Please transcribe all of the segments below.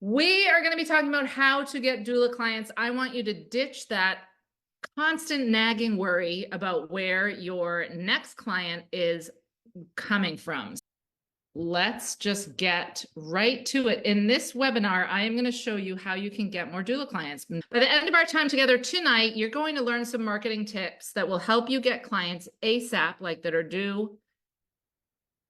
We are going to be talking about how to get doula clients. I want you to ditch that constant nagging worry about where your next client is coming from. Let's just get right to it. In this webinar, I am going to show you how you can get more doula clients. By the end of our time together tonight, you're going to learn some marketing tips that will help you get clients ASAP, like that are due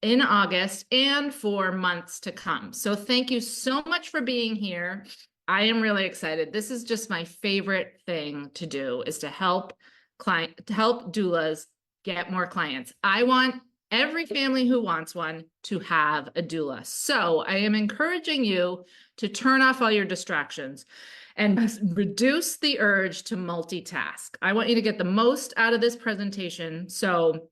in August and for months to come. So thank you so much for being here. I am really excited. This is just my favorite thing to do, is to help doulas get more clients. I want every family who wants one to have a doula. So I am encouraging you to turn off all your distractions and reduce the urge to multitask. I want you to get the most out of this presentation. So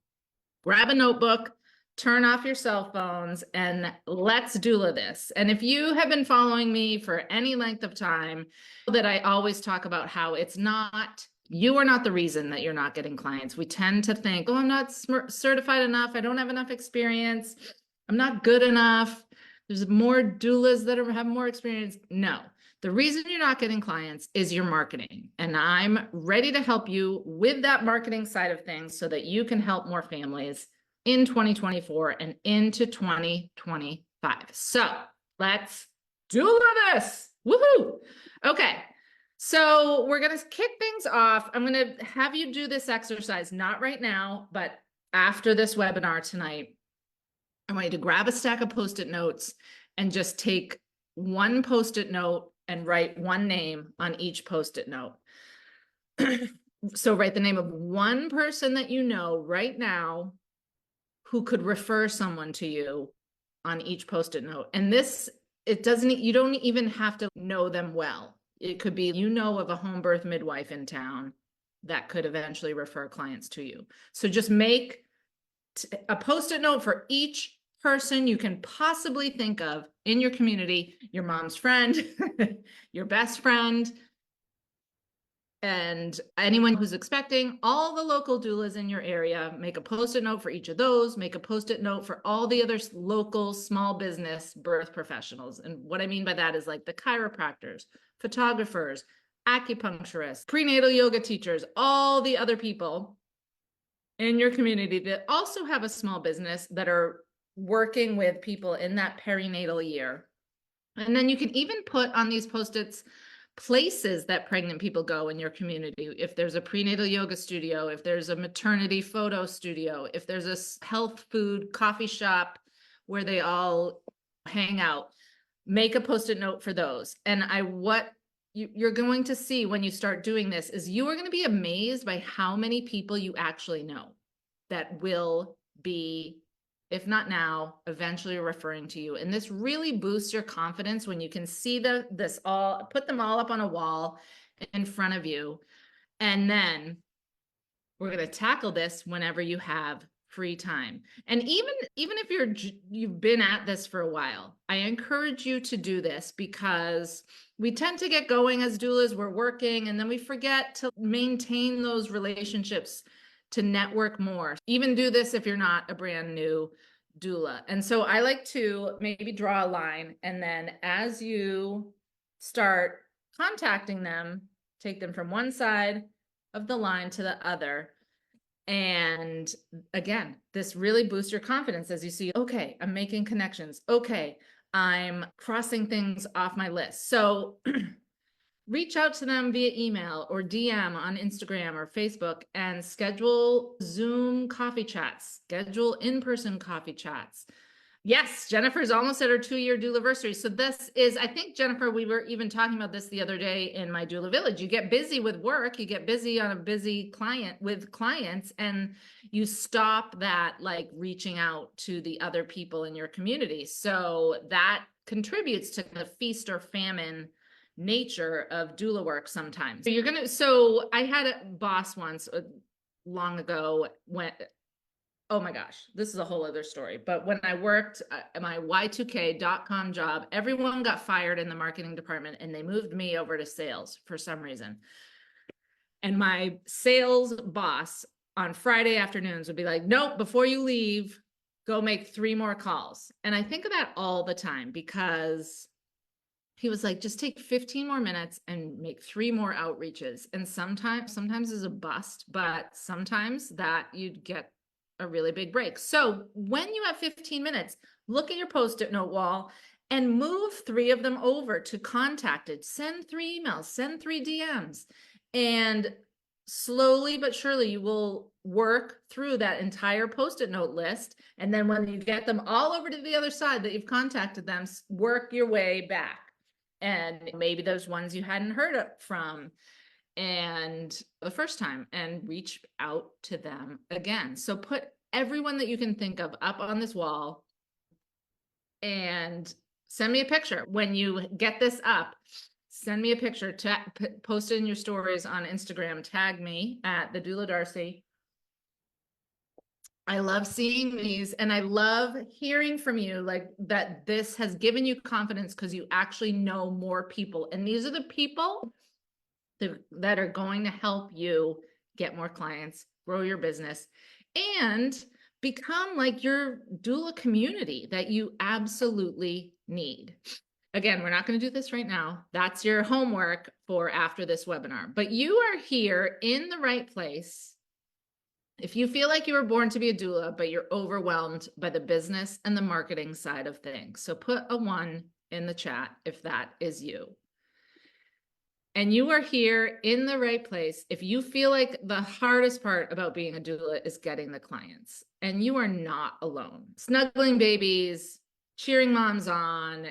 grab a notebook, turn off your cell phones, and let's doula this. And if you have been following me for any length of time, that I always talk about how it's not, you are not the reason that you're not getting clients. We tend to think, oh, I'm not certified enough. I don't have enough experience. I'm not good enough. There's more doulas that have more experience. No, the reason you're not getting clients is your marketing. And I'm ready to help you with that marketing side of things so that you can help more families in 2024 and into 2025. So let's doula this. Woohoo! Okay, so we're gonna kick things off. I'm gonna have you do this exercise, not right now, but after this webinar tonight. I want you to grab a stack of Post-it notes and just take one Post-it note and write one name on each Post-it note. So write the name of one person that you know right now who could refer someone to you on each Post-it note. And this, you don't even have to know them well. It could be, you know, of a home birth midwife in town that could eventually refer clients to you. So just make a Post-it note for each person you can possibly think of in your community, your mom's friend, your best friend, and anyone who's expecting. All the local doulas in your area, make a Post-it note for each of those, make a Post-it note for all the other local small business birth professionals. And what I mean by that is like the chiropractors, photographers, acupuncturists, prenatal yoga teachers, all the other people in your community that also have a small business that are working with people in that perinatal year. And then you can even put on these Post-its places that pregnant people go in your community. If there's a prenatal yoga studio, if there's a maternity photo studio, if there's a health food coffee shop where they all hang out, make a Post-it note for those. And what you're going to see when you start doing this is you are going to be amazed by how many people you actually know that will be, if not now, eventually referring to you. And this really boosts your confidence when you can see put them all up on a wall in front of you. And then we're going to tackle this whenever you have free time. And even if you've been at this for a while, I encourage you to do this, because we tend to get going as doulas, we're working, and then we forget to maintain those relationships, to network more. Even do this if you're not a brand new doula. And so I like to maybe draw a line, and then as you start contacting them, take them from one side of the line to the other. And again, this really boosts your confidence as you see, okay, I'm making connections. Okay, I'm crossing things off my list. So reach out to them via email or DM on Instagram or Facebook and schedule Zoom coffee chats, schedule in-person coffee chats. Yes, Jennifer's almost at her 2-year doulaversary. So this is, I think, Jennifer, we were even talking about this the other day in my doula village. You get busy with work, you get busy on a busy with clients, and you stop that like reaching out to the other people in your community. So that contributes to the feast or famine nature of doula work sometimes. So I had a boss once long ago oh my gosh, this is a whole other story. But when I worked at my y2k.com job, everyone got fired in the marketing department and they moved me over to sales for some reason. And my sales boss on Friday afternoons would be like, nope, before you leave, go make 3 more calls. And I think of that all the time, because he was like, just take 15 more minutes and make 3 more outreaches. And sometimes is a bust, but sometimes that you'd get a really big break. So when you have 15 minutes, look at your Post-it note wall and move 3 of them over to contacted. Send 3 emails, send 3 DMs, and slowly but surely you will work through that entire Post-it note list. And then when you get them all over to the other side that you've contacted them, work your way back. And maybe there's ones you hadn't heard from and the first time, and reach out to them again. So put everyone that you can think of up on this wall and send me a picture. When you get this up, send me a picture, post it in your stories on Instagram, tag me at the Doula Darcy. I love seeing these, and I love hearing from you, like that this has given you confidence because you actually know more people. And these are the people that are going to help you get more clients, grow your business, and become like your doula community that you absolutely need. Again, we're not going to do this right now. That's your homework for after this webinar. But you are here in the right place. If you feel like you were born to be a doula, but you're overwhelmed by the business and the marketing side of things. So put a 1 in the chat if that is you. And you are here in the right place if you feel like the hardest part about being a doula is getting the clients. And you are not alone. Snuggling babies, cheering moms on,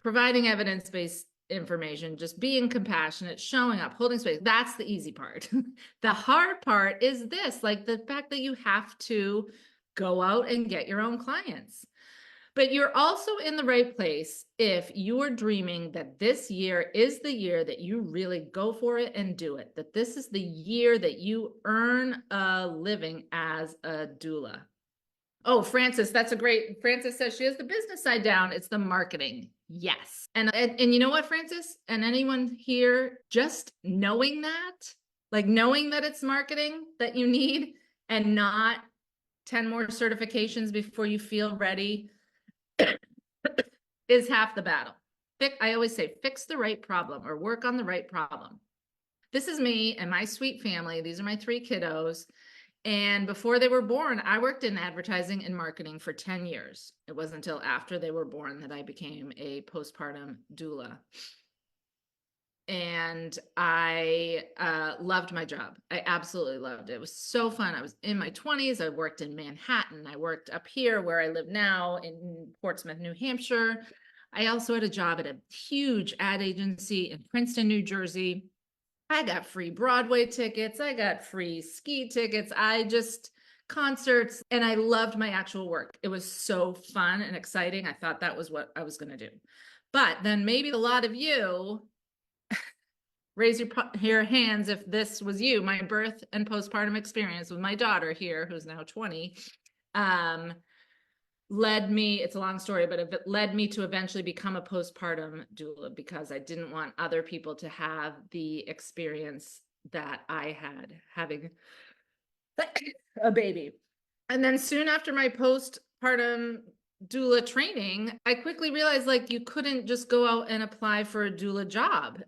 providing evidence-based information, just being compassionate, showing up, holding space. That's the easy part. The hard part is this, like the fact that you have to go out and get your own clients. But you're also in the right place if you are dreaming that this year is the year that you really go for it and do it, that this is the year that you earn a living as a doula. Oh, Frances, Frances says she has the business side down. It's the marketing. Yes. And you know what, Frances, and anyone here, just knowing that, like knowing that it's marketing that you need and not 10 more certifications before you feel ready is half the battle. I always say, fix the right problem or work on the right problem. This is me and my sweet family. These are my 3 kiddos. And before they were born, I worked in advertising and marketing for 10 years. It wasn't until after they were born that I became a postpartum doula. And I loved my job. I absolutely loved it. It was so fun. I was in my 20s. I worked in Manhattan. I worked up here where I live now in Portsmouth, New Hampshire. I also had a job at a huge ad agency in Princeton, New Jersey. I got free Broadway tickets. I got free ski tickets. Concerts, and I loved my actual work. It was so fun and exciting. I thought that was what I was going to do. But then maybe a lot of you raise your hands if this was you. My birth and postpartum experience with my daughter here, who's now 20, led me, it's a long story, but it led me to eventually become a postpartum doula because I didn't want other people to have the experience that I had having a baby. And then soon after my postpartum doula training, I quickly realized like you couldn't just go out and apply for a doula job.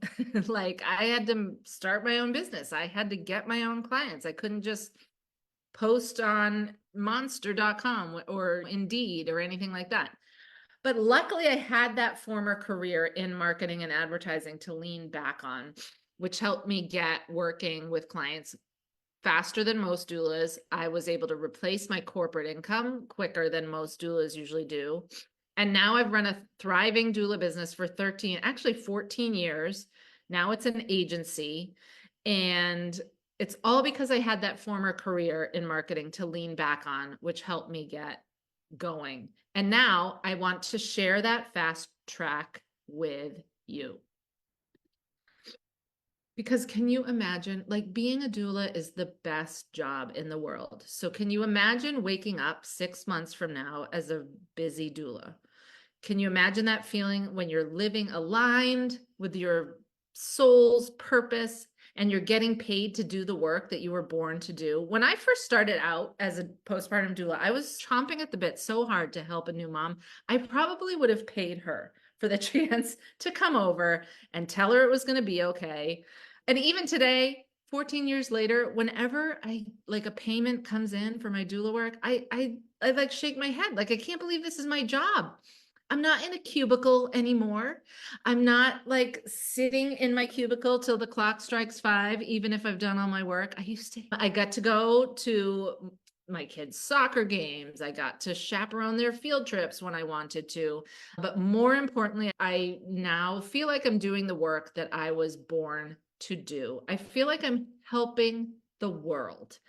Like I had to start my own business. I had to get my own clients. I couldn't just post on monster.com or Indeed or anything like that. But luckily I had that former career in marketing and advertising to lean back on, which helped me get working with clients faster than most doulas. I was able to replace my corporate income quicker than most doulas usually do. And now I've run a thriving doula business for 14 years. Now it's an agency. And it's all because I had that former career in marketing to lean back on, which helped me get going. And now I want to share that fast track with you. Because can you imagine, like being a doula is the best job in the world. So can you imagine waking up 6 months from now as a busy doula? Can you imagine that feeling when you're living aligned with your soul's purpose and you're getting paid to do the work that you were born to do? When I first started out as a postpartum doula, I was chomping at the bit so hard to help a new mom. I probably would have paid her for the chance to come over and tell her it was going to be okay. And even today, 14 years later, whenever I like a payment comes in for my doula work, I like shake my head. Like, I can't believe this is my job. I'm not in a cubicle anymore. I'm not like sitting in my cubicle till the clock strikes 5, even if I've done all my work. I got to go to my kids' soccer games. I got to chaperone their field trips when I wanted to. But more importantly, I now feel like I'm doing the work that I was born to do. I feel like I'm helping the world.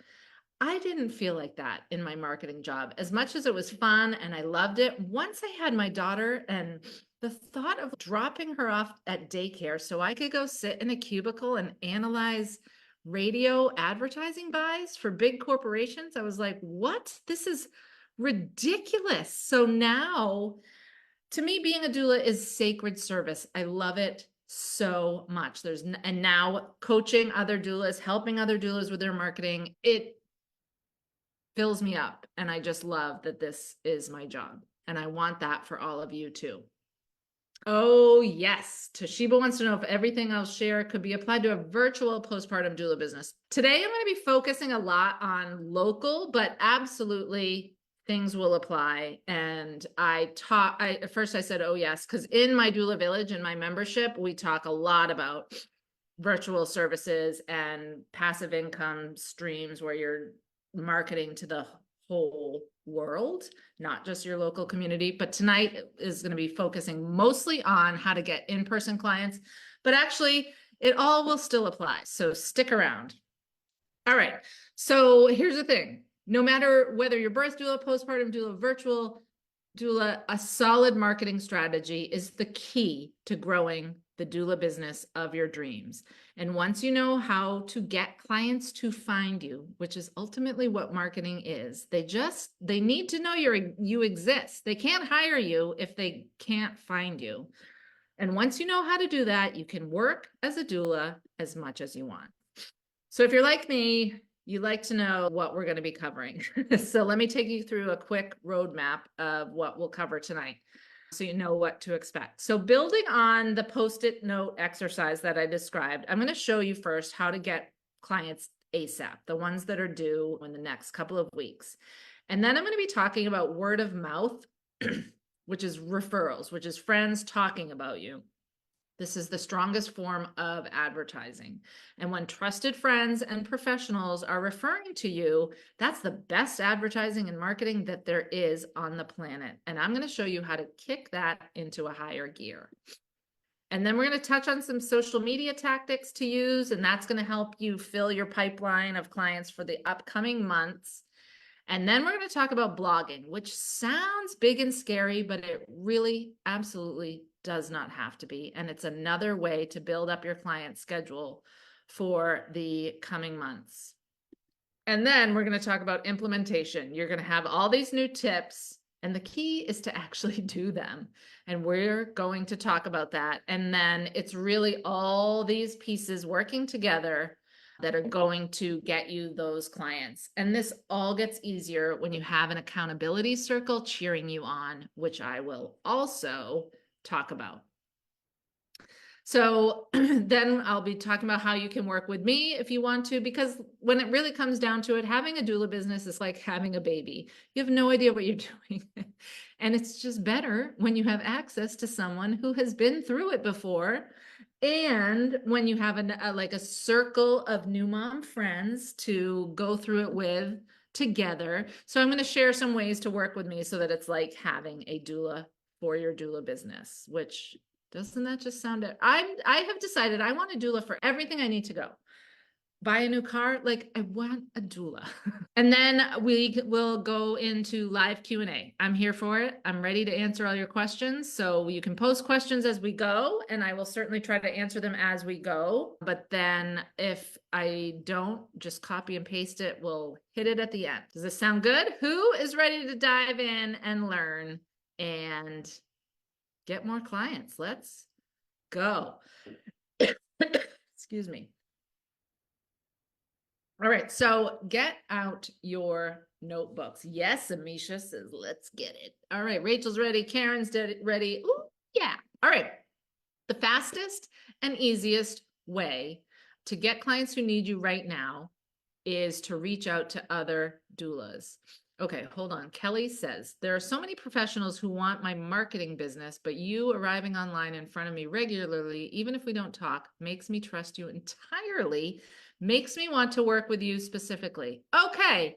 I didn't feel like that in my marketing job. As much as it was fun and I loved it, once I had my daughter and the thought of dropping her off at daycare so I could go sit in a cubicle and analyze radio advertising buys for big corporations, I was like, what? This is ridiculous. So now, to me, being a doula is sacred service. I love it so much. And now coaching other doulas, helping other doulas with their marketing, it fills me up. And I just love that this is my job. And I want that for all of you too. Oh, yes. Toshiba wants to know if everything I'll share could be applied to a virtual postpartum doula business. Today, I'm going to be focusing a lot on local, but absolutely things will apply. And at first I said, oh, yes, because in my doula village, in my membership, we talk a lot about virtual services and passive income streams where you're marketing to the whole world, not just your local community. But tonight is going to be focusing mostly on how to get in-person clients, but actually it all will still apply. So stick around. All right. So here's the thing. No matter whether you're birth doula, postpartum doula, virtual doula, a solid marketing strategy is the key to growing the doula business of your dreams. And once you know how to get clients to find you, which is ultimately what marketing is, they need to know you exist. They can't hire you if they can't find you. And once you know how to do that, you can work as a doula as much as you want. So if you're like me, you like to know what we're going to be covering. So let me take you through a quick roadmap of what we'll cover tonight, so you know what to expect. So building on the Post-it note exercise that I described, I'm going to show you first how to get clients ASAP, the ones that are due in the next couple of weeks. And then I'm going to be talking about word of mouth, which is referrals, which is friends talking about you. This is the strongest form of advertising. And when trusted friends and professionals are referring to you, that's the best advertising and marketing that there is on the planet. And I'm going to show you how to kick that into a higher gear. And then we're going to touch on some social media tactics to use, and that's going to help you fill your pipeline of clients for the upcoming months. And then we're going to talk about blogging, which sounds big and scary, but it really absolutely does not have to be. And it's another way to build up your client schedule for the coming months. And then we're going to talk about implementation. You're going to have all these new tips, and the key is to actually do them. And we're going to talk about that. And then it's really all these pieces working together that are going to get you those clients. And this all gets easier when you have an accountability circle cheering you on, which I will also talk about. So then I'll be talking about how you can work with me if you want to, because when it really comes down to it, having a doula business is like having a baby. You have no idea what you're doing. And it's just better when you have access to someone who has been through it before. And when you have a circle of new mom friends to go through it with together. So I'm going to share some ways to work with me so that it's like having a doula for your doula business, which doesn't that just sound it? I have decided I want a doula for everything I need to go. Buy a new car, like I want a doula. And then we will go into live Q&A. I'm here for it. I'm ready to answer all your questions. So you can post questions as we go, and I will certainly try to answer them as we go. But then if I don't, just copy and paste it. We'll hit it at the end. Does this sound good? Who is ready to dive in and learn and get more clients? Let's go. Excuse me. All right, so get out your notebooks. Yes, Amisha says, let's get it. All right, Rachel's ready. Karen's ready. Ooh, yeah. All right. The fastest and easiest way to get clients who need you right now is to reach out to other doulas. Okay, hold on. Kelly says, there are so many professionals who want my marketing business, but you arriving online in front of me regularly, even if we don't talk, makes me trust you entirely, makes me want to work with you specifically. Okay.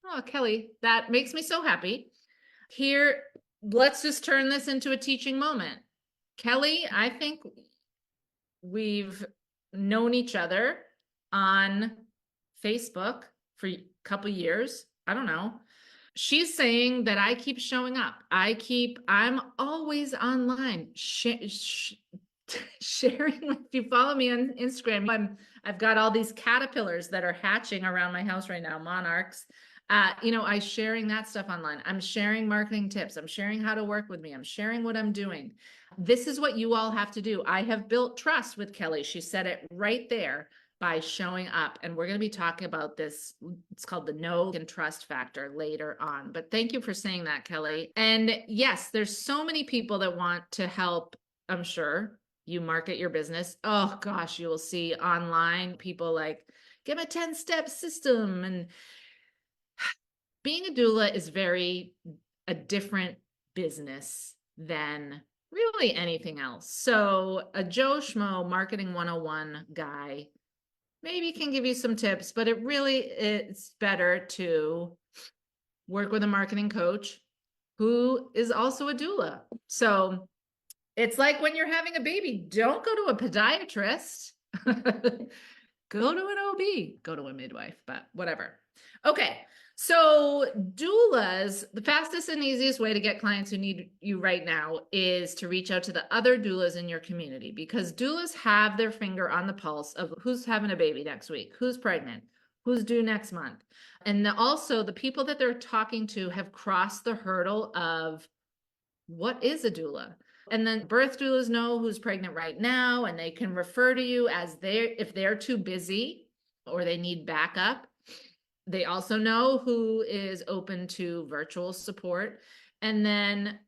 Oh, Kelly, that makes me so happy. Here, let's just turn this into a teaching moment. Kelly, I think we've known each other on Facebook for a couple years. I don't know. She's saying that I keep showing up. I'm always online sharing. If you follow me on Instagram, I've got all these caterpillars that are hatching around my house right now, monarchs. I sharing that stuff online. I'm sharing marketing tips. I'm sharing how to work with me. I'm sharing what I'm doing. This is what you all have to do. I have built trust with Kelly. She said it right there by showing up. And we're going to be talking about this. It's called the know and trust factor later on. But thank you for saying that, Kelly. And yes, there's so many people that want to help, I'm sure, you market your business. Oh gosh, you will see online people like, give a 10-step system. And being a doula is a different business than really anything else. So a Joe Schmo marketing 101 guy maybe can give you some tips, but it's better to work with a marketing coach who is also a doula. So it's like when you're having a baby, don't go to a podiatrist. Go to an OB, go to a midwife, but whatever. Okay. So doulas, the fastest and easiest way to get clients who need you right now is to reach out to the other doulas in your community, because doulas have their finger on the pulse of who's having a baby next week, who's pregnant, who's due next month. And also the people that they're talking to have crossed the hurdle of what is a doula? And then birth doulas know who's pregnant right now, and they can refer to you if they're too busy or they need backup. They also know who is open to virtual support. And then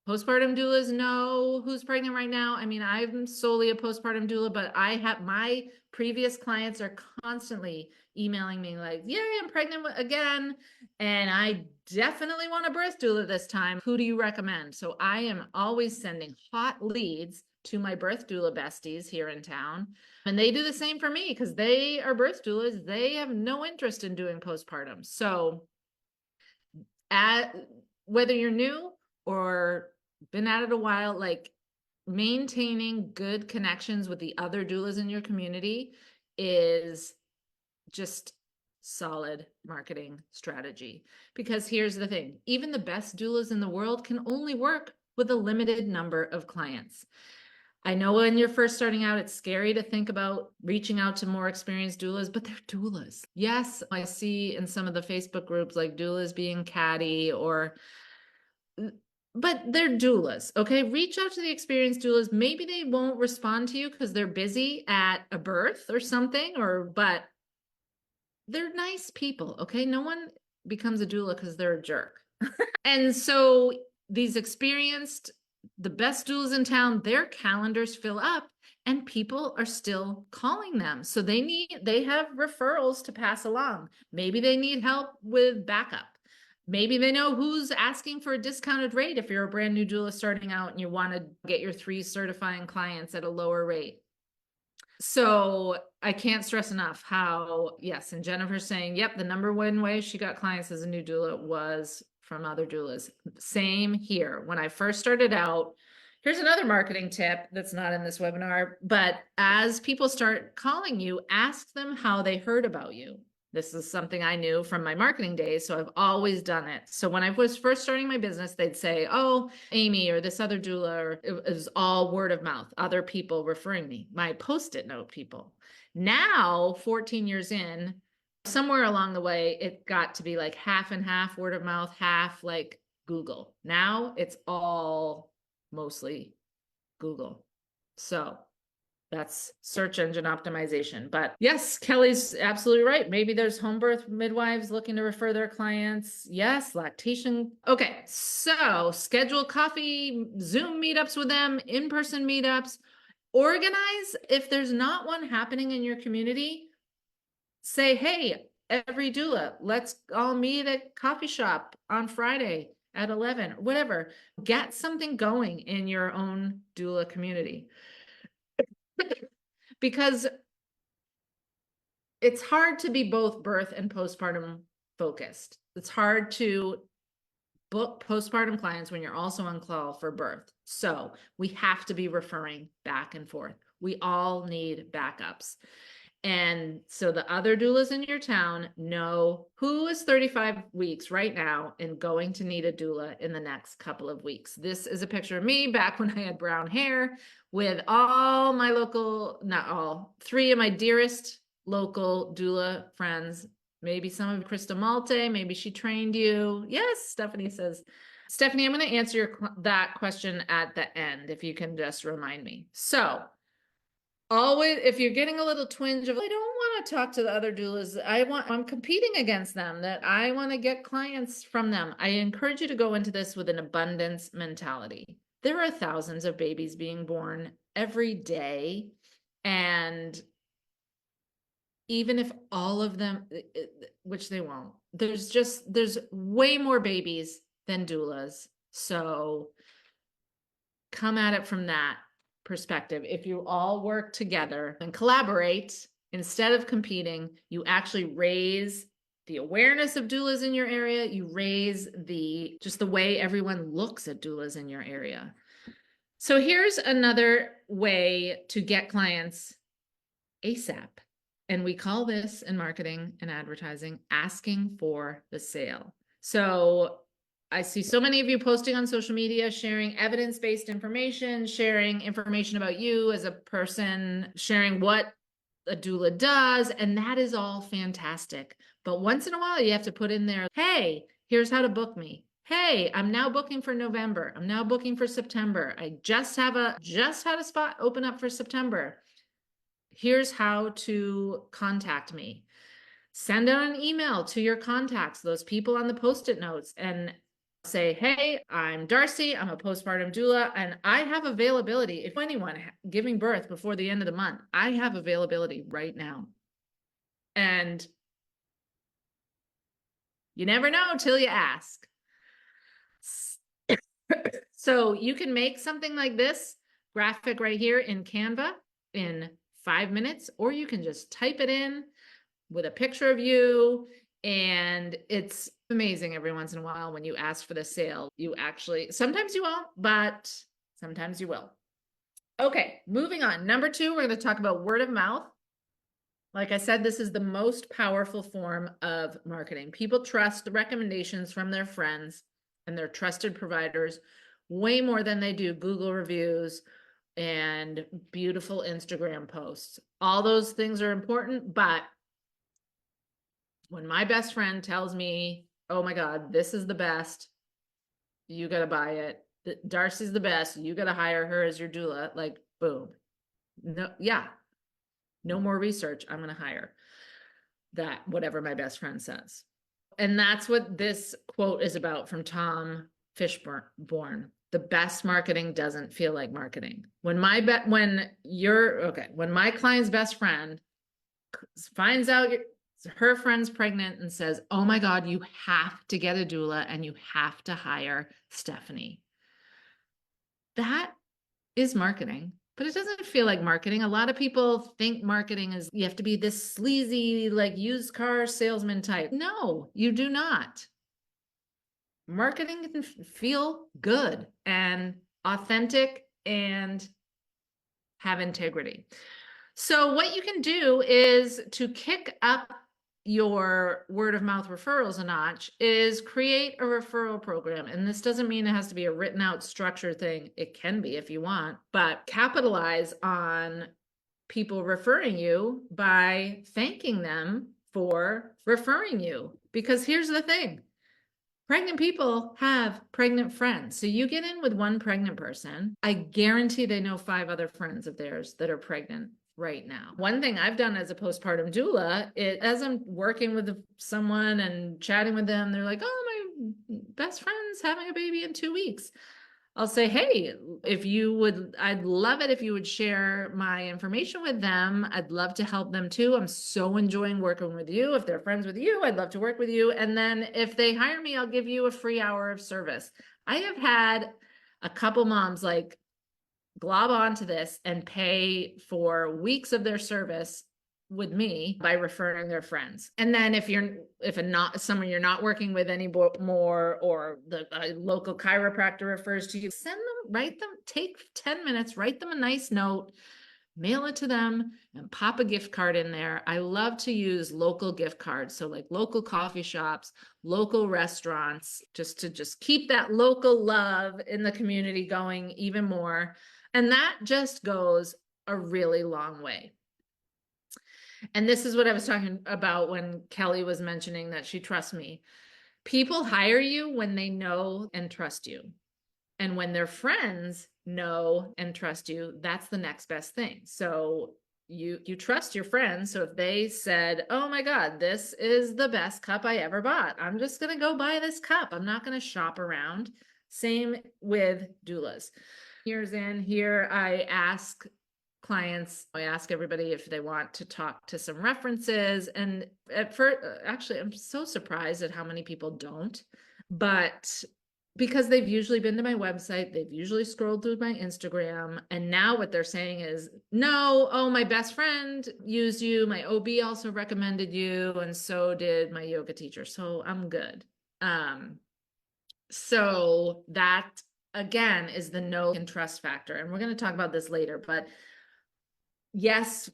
postpartum doulas know who's pregnant right now. I mean, I'm solely a postpartum doula, but my previous clients are constantly emailing me like, yeah, I'm pregnant again. And I definitely want a birth doula this time. Who do you recommend? So I am always sending hot leads to my birth doula besties here in town. And they do the same for me because they are birth doulas. They have no interest in doing postpartum. So whether you're new or been at it a while, like maintaining good connections with the other doulas in your community is just solid marketing strategy. Because here's the thing, even the best doulas in the world can only work with a limited number of clients. I know when you're first starting out, it's scary to think about reaching out to more experienced doulas, but they're doulas. Yes, I see in some of the Facebook groups like doulas being catty but they're doulas, okay? Reach out to the experienced doulas. Maybe they won't respond to you because they're busy at a birth or something, but they're nice people, okay? No one becomes a doula because they're a jerk. And so these the best doulas in town, their calendars fill up and people are still calling them. So they have referrals to pass along. Maybe they need help with backup. Maybe they know who's asking for a discounted rate if you're a brand new doula starting out and you want to get your 3 certifying clients at a lower rate. So I can't stress enough how, yes, and Jennifer's saying, yep, the number one way she got clients as a new doula was from other doulas. Same here. When I first started out, here's another marketing tip that's not in this webinar, but as people start calling you, ask them how they heard about you. This is something I knew from my marketing days, so I've always done it. So when I was first starting my business, they'd say, oh, Amy or this other doula, or it was all word of mouth, other people referring me, my Post-it note people. Now, 14 years in, somewhere along the way, it got to be like half and half word of mouth, half like Google. Now it's all mostly Google. So That's search engine optimization. But yes, Kelly's absolutely right. Maybe there's home birth midwives looking to refer their clients. Yes, lactation. Okay, so schedule coffee, Zoom meetups with them, in-person meetups. Organize, if there's not one happening in your community, say, hey, every doula, let's all meet at coffee shop on Friday at 11, whatever. Get something going in your own doula community. Because it's hard to be both birth and postpartum focused. It's hard to book postpartum clients when you're also on call for birth. So we have to be referring back and forth. We all need backups. And so the other doulas in your town know who is 35 weeks right now and going to need a doula in the next couple of weeks. This is a picture of me back when I had brown hair with all my local, not all, 3 of my dearest local doula friends. Maybe some of Krista Malte, maybe she trained you. Yes, Stephanie says. Stephanie, I'm going to answer that question at the end, if you can just remind me. So always, if you're getting a little twinge of, I don't want to talk to the other doulas, I'm competing against them, that I want to get clients from them, I encourage you to go into this with an abundance mentality. There are thousands of babies being born every day, and even if all of them, which they won't, there's way more babies than doulas. So come at it from that perspective. If you all work together and collaborate instead of competing, you actually raise the awareness of doulas in your area. You raise just the way everyone looks at doulas in your area. So here's another way to get clients ASAP. And we call this in marketing and advertising, asking for the sale. So I see so many of you posting on social media, sharing evidence-based information, sharing information about you as a person, sharing what a doula does, and that is all fantastic. But once in a while, you have to put in there, hey, here's how to book me. Hey, I'm now booking for November. I'm now booking for September. I just had a spot open up for September. Here's how to contact me. Send out an email to your contacts, those people on the Post-it notes, and say, hey, I'm Darcy, I'm a postpartum doula, and I have availability. If anyone giving birth before the end of the month, I have availability right now. And you never know till you ask. So you can make something like this graphic right here in Canva in 5 minutes, or you can just type it in with a picture of you. And it's amazing every once in a while when you ask for the sale, you actually, sometimes you won't, but sometimes you will. Okay, moving on. Number 2, we're going to talk about word of mouth. Like I said, this is the most powerful form of marketing. People trust the recommendations from their friends and their trusted providers way more than they do Google reviews and beautiful Instagram posts. All those things are important, but when my best friend tells me, oh my God, this is the best, you got to buy it. Darcy's the best, you got to hire her as your doula, like boom. No, yeah, no more research. I'm going to hire that, whatever my best friend says. And that's what this quote is about from Tom Fishburne. The best marketing doesn't feel like marketing. When my client's best friend finds out her friend's pregnant and says, oh my God, you have to get a doula and you have to hire Stephanie. That is marketing, but it doesn't feel like marketing. A lot of people think marketing is, you have to be this sleazy, like used car salesman type. No, you do not. Marketing can feel good and authentic and have integrity. So what you can do is to kick up your word of mouth referrals a notch is create a referral program. And this doesn't mean it has to be a written out structured thing. It can be if you want, but capitalize on people referring you by thanking them for referring you. Because here's the thing. Pregnant people have pregnant friends. So you get in with one pregnant person, I guarantee they know 5 other friends of theirs that are pregnant right now. One thing I've done as a postpartum doula is, as I'm working with someone and chatting with them, they're like, oh, my best friend's having a baby in 2 weeks. I'll say, hey, if you would, I'd love it if you would share my information with them. I'd love to help them too. I'm so enjoying working with you. If they're friends with you, I'd love to work with you. And then if they hire me, I'll give you a free hour of service. I have had a couple moms like glob onto this and pay for weeks of their service with me by referring their friends. And then if someone you're not working with anymore, or the local chiropractor refers to you, take 10 minutes, write them a nice note, mail it to them, and pop a gift card in there. I love to use local gift cards. So like local coffee shops, local restaurants, just to keep that local love in the community going even more. And that just goes a really long way. And this is what I was talking about when Kelly was mentioning that she trusts me. People hire you when they know and trust you. And when their friends know and trust you, that's the next best thing. So you trust your friends. So if they said, oh my God, this is the best cup I ever bought, I'm just going to go buy this cup. I'm not going to shop around. Same with doulas. Years in here, I ask clients, I ask everybody if they want to talk to some references. And at first, actually, I'm so surprised at how many people don't, but because they've usually been to my website, they've usually scrolled through my Instagram. And now what they're saying is, no, oh, my best friend used you. My OB also recommended you. And so did my yoga teacher. So I'm good. So that again is the know and trust factor. And we're going to talk about this later, but yes,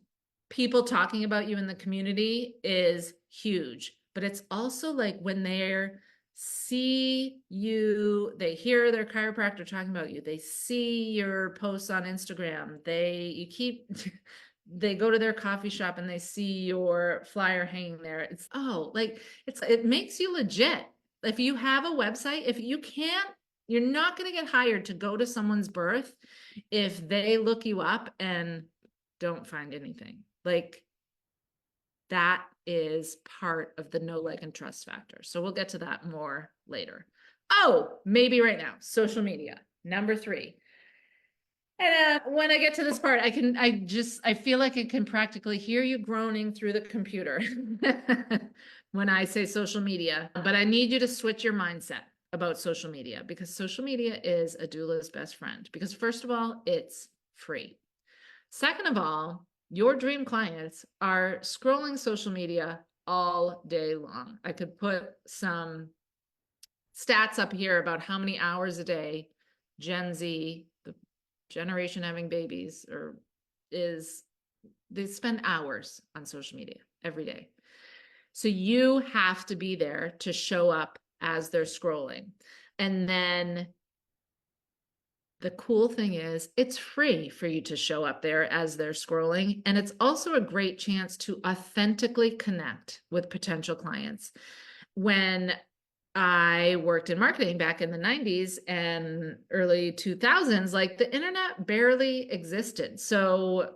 people talking about you in the community is huge, but it's also like when they're see you, they hear their chiropractor talking about you, they see your posts on Instagram, they go to their coffee shop and they see your flyer hanging there. It makes you legit. If you have a website, you're not going to get hired to go to someone's birth if they look you up and don't find anything. Like, that is part of the know, like, and trust factor. So we'll get to that more later. Oh, maybe right now, social media, number 3. And when I get to this part, I feel like I can practically hear you groaning through the computer when I say social media, but I need you to switch your mindset about social media, because social media is a doula's best friend. Because first of all, it's free. Second of all, your dream clients are scrolling social media all day long. I could put some stats up here about how many hours a day Gen Z, the generation having babies, they spend hours on social media every day. So you have to be there to show up as they're scrolling. And then the cool thing is it's free for you to show up there as they're scrolling. And it's also a great chance to authentically connect with potential clients. When I worked in marketing back in the 90s and early 2000s, like, the internet barely existed. So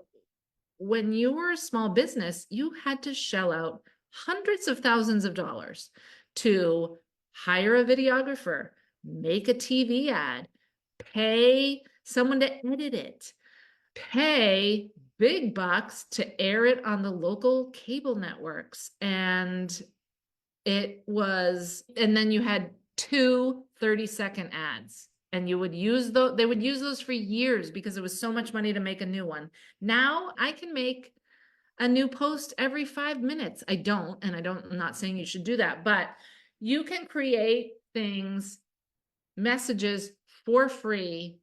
when you were a small business, you had to shell out hundreds of thousands of dollars to hire a videographer, make a TV ad, pay someone to edit it, pay big bucks to air it on the local cable networks. And then you had 2 30-second ads, and they would use those for years because it was so much money to make a new one. Now I can make a new post every 5 minutes. I'm not saying you should do that, but you can create messages for free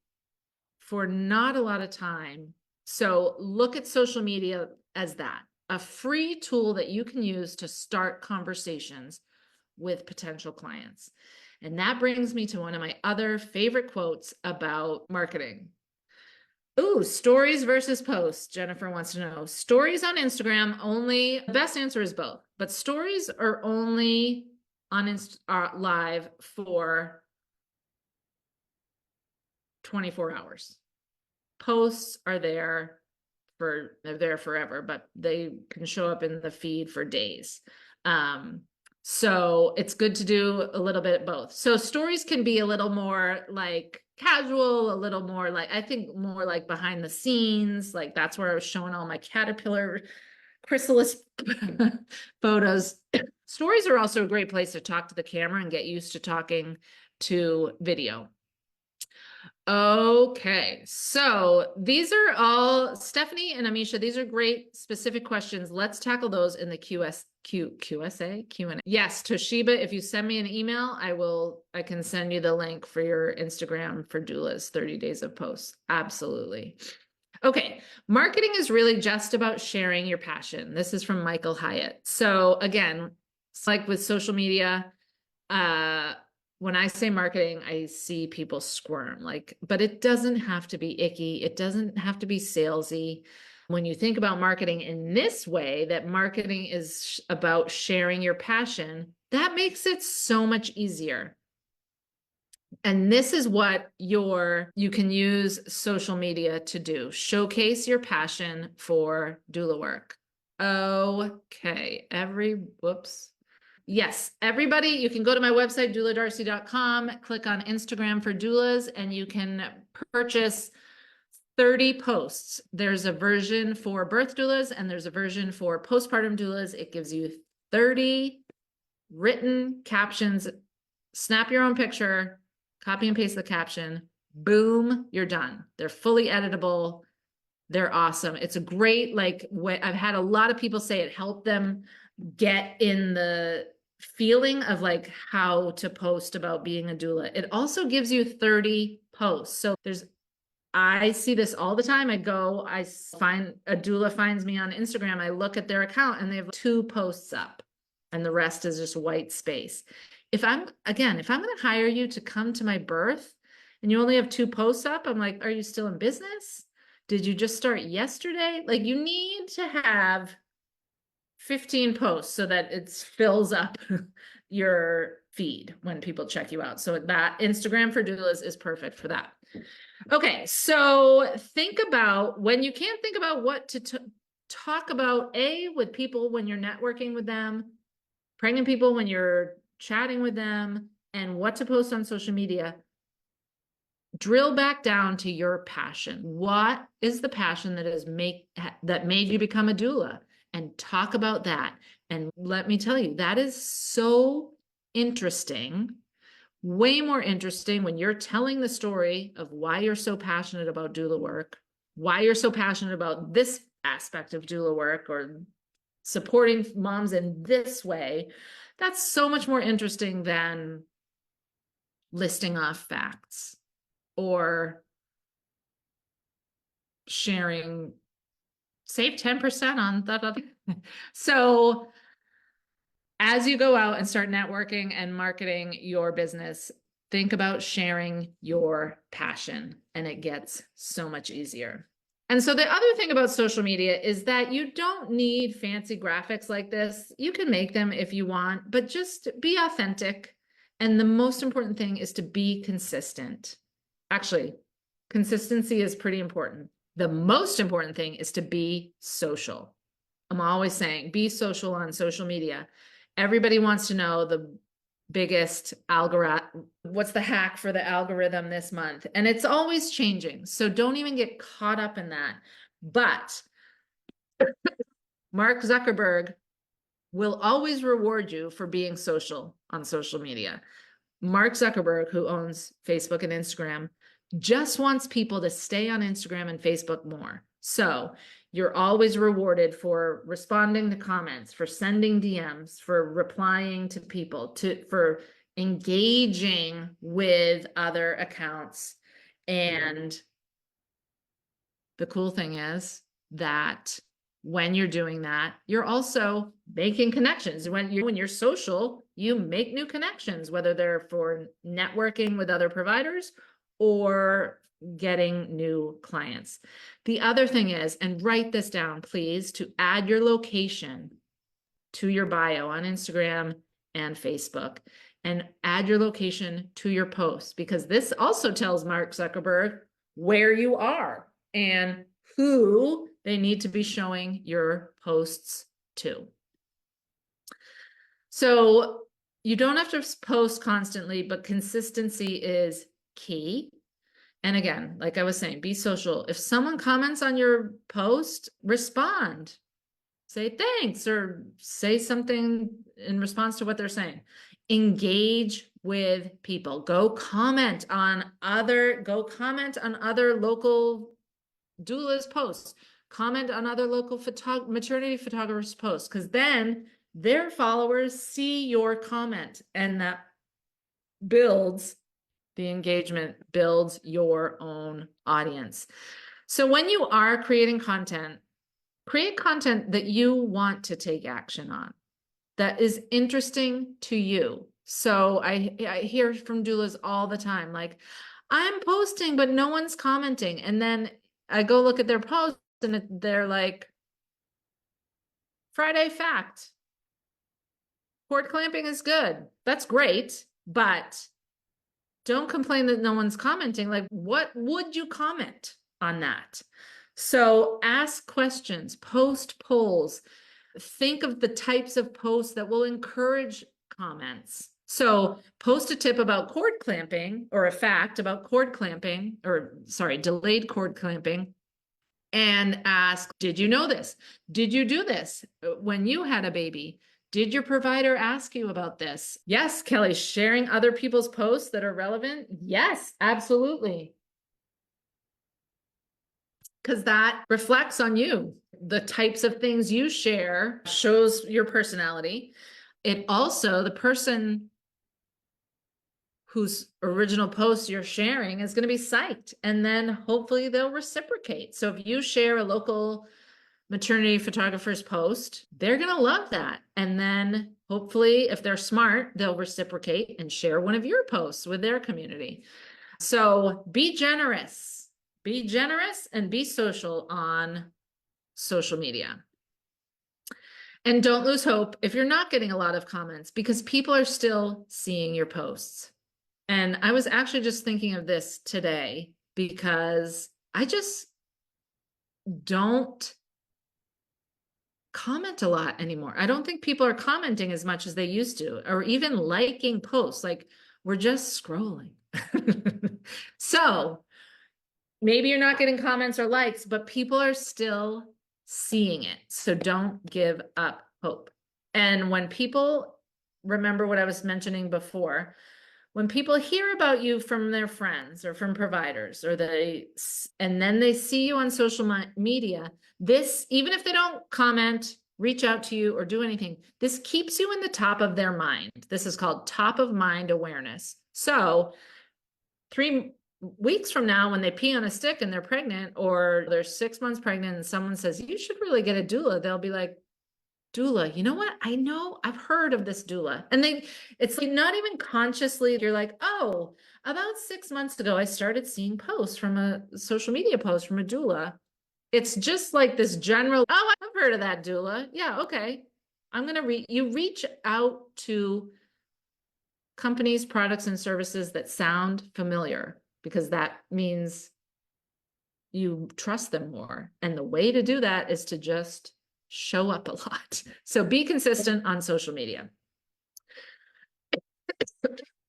for not a lot of time. So look at social media as that, a free tool that you can use to start conversations with potential clients. And that brings me to one of my other favorite quotes about marketing. Ooh, stories versus posts. Jennifer wants to know. Stories on Instagram only, the best answer is both, but stories are only on live for 24 hours. Posts are there they're there forever, but they can show up in the feed for days. So it's good to do a little bit of both. So stories can be a little more like casual, a little more like, I think more like behind the scenes. Like that's where I was showing all my caterpillar chrysalis photos. Stories are also a great place to talk to the camera and get used to talking to video. Okay, so these are all, Stephanie and Amisha, these are great specific questions. Let's tackle those in the Q&A. Yes, Toshiba, if you send me an email, I can send you the link for your Instagram for doulas, 30 days of posts. Absolutely. Okay, marketing is really just about sharing your passion. This is from Michael Hyatt. So again, it's like with social media, when I say marketing, I see people squirm, like, but it doesn't have to be icky. It doesn't have to be salesy. When you think about marketing in this way, that marketing is about sharing your passion, that makes it so much easier. And this is what you can use social media to do. Showcase your passion for doula work. Okay, whoops. Yes, everybody, you can go to my website, douladarcy.com, click on Instagram for doulas, and you can purchase 30 posts. There's a version for birth doulas and there's a version for postpartum doulas. It gives you 30 written captions. Snap your own picture, copy and paste the caption, boom, you're done. They're fully editable. They're awesome. It's a great, like, I've had a lot of people say it helped them get in the feeling of like how to post about being a doula. It also gives you 30 posts. So I see this all the time. I find a doula finds me on Instagram. I look at their account and they have 2 posts up and the rest is just white space. If I'm going to hire you to come to my birth and you only have 2 posts up, I'm like, are you still in business? Did you just start yesterday? Like, you need to have 15 posts so that it fills up your feed when people check you out. So that Instagram for doulas is perfect for that. Okay, so think about when you can't think about what to talk about, with people when you're networking with them, pregnant people when you're chatting with them, and what to post on social media. Drill back down to your passion. What is the passion that made you become a doula? And talk about that. And let me tell you, that is so interesting, way more interesting when you're telling the story of why you're so passionate about doula work, why you're so passionate about this aspect of doula work or supporting moms in this way. That's so much more interesting than listing off facts or sharing save 10% on that other. So as you go out and start networking and marketing your business, think about sharing your passion and it gets so much easier. And so the other thing about social media is that you don't need fancy graphics like this. You can make them if you want, but just be authentic. And the most important thing is to be consistent. Actually, consistency is pretty important. The most important thing is to be social. I'm always saying, be social on social media. Everybody wants to know the biggest algorithm. What's the hack for the algorithm this month? And it's always changing. So don't even get caught up in that. But Mark Zuckerberg will always reward you for being social on social media. Mark Zuckerberg, who owns Facebook and Instagram, just wants people to stay on Instagram and Facebook more. So you're always rewarded for responding to comments, for sending DMs, for replying to people, for engaging with other accounts. And the cool thing is that when you're doing that, you're also making connections. When you're social, you make new connections, whether they're for networking with other providers or getting new clients. The other thing is, and write this down, please, to add your location to your bio on Instagram and Facebook, and add your location to your post, because this also tells Mark Zuckerberg where you are and who they need to be showing your posts to. So you don't have to post constantly, but consistency is key. And again, like I was saying, be social. If someone comments on your post, respond. Say thanks or say something in response to what they're saying. Engage with people. Go comment on other local doulas posts. Comment on other local maternity photographers posts, because then their followers see your comment, and that builds the engagement, builds your own audience. So when you are creating content, create content that you want to take action on, that is interesting to you. So I hear from doulas all the time, like, I'm posting, but no one's commenting. And then I go look at their posts and they're like, Friday fact, cord clamping is good. That's great, but don't complain that no one's commenting. Like, what would you comment on that? So ask questions, post polls, think of the types of posts that will encourage comments. So post a tip about cord clamping, or a fact about cord clamping, or sorry, delayed cord clamping, and ask, did you know this? Did you do this when you had a baby? Did your provider ask you about this? Yes, Kelly, sharing other people's posts that are relevant. Yes, absolutely. Because that reflects on you. The types of things you share shows your personality. It also, the person whose original post you're sharing is going to be psyched, and then hopefully they'll reciprocate. So if you share a local maternity photographer's post, they're going to love that. And then hopefully, if they're smart, they'll reciprocate and share one of your posts with their community. So be generous and be social on social media. And don't lose hope if you're not getting a lot of comments, because people are still seeing your posts. And I was actually just thinking of this today, because I just don't comment a lot anymore. I don't think people are commenting as much as they used to, or even liking posts. Like, we're just scrolling. So maybe you're not getting comments or likes, but people are still seeing it. So don't give up hope. And when people, remember what I was mentioning before, when people hear about you from their friends or from providers, or and then they see you on social media, this, even if they don't comment, reach out to you, or do anything, this keeps you in the top of their mind. This is called top of mind awareness. So 3 weeks from now, when they pee on a stick and they're pregnant, or they're 6 months pregnant, and someone says, you should really get a doula, they'll be like, doula, you know what? I know, I've heard of this doula. And it's like, not even consciously, you're like, oh, about 6 months ago, I started seeing posts from a social media post from a doula. It's just like this general, oh, I've heard of that doula. Yeah, okay. I'm going to you reach out to companies, products, and services that sound familiar, because that means you trust them more. And the way to do that is to just show up a lot. So be consistent on social media.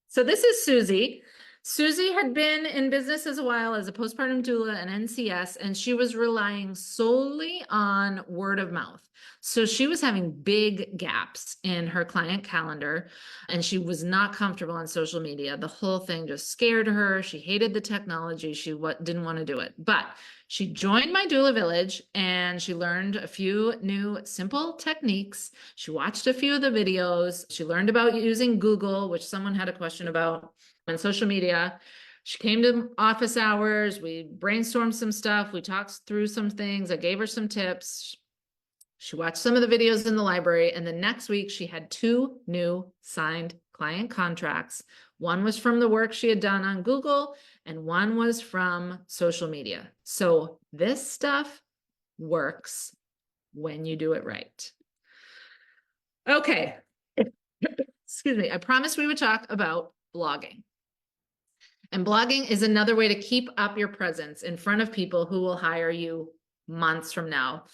So this is Susie. Susie had been in business as a while as a postpartum doula and NCS, and she was relying solely on word of mouth. So she was having big gaps in her client calendar, and she was not comfortable on social media. The whole thing just scared her. She hated the technology. She didn't want to do it. But she joined my doula village, and she learned a few new simple techniques. She watched a few of the videos. She learned about using Google, which someone had a question about, on social media. She came to office hours. We brainstormed some stuff. We talked through some things. I gave her some tips. She watched some of the videos in the library, and the next week she had 2 new signed client contracts. One was from the work she had done on Google, and one was from social media. So this stuff works when you do it right. Okay. excuse me, I promised we would talk about blogging. And blogging is another way to keep up your presence in front of people who will hire you months from now.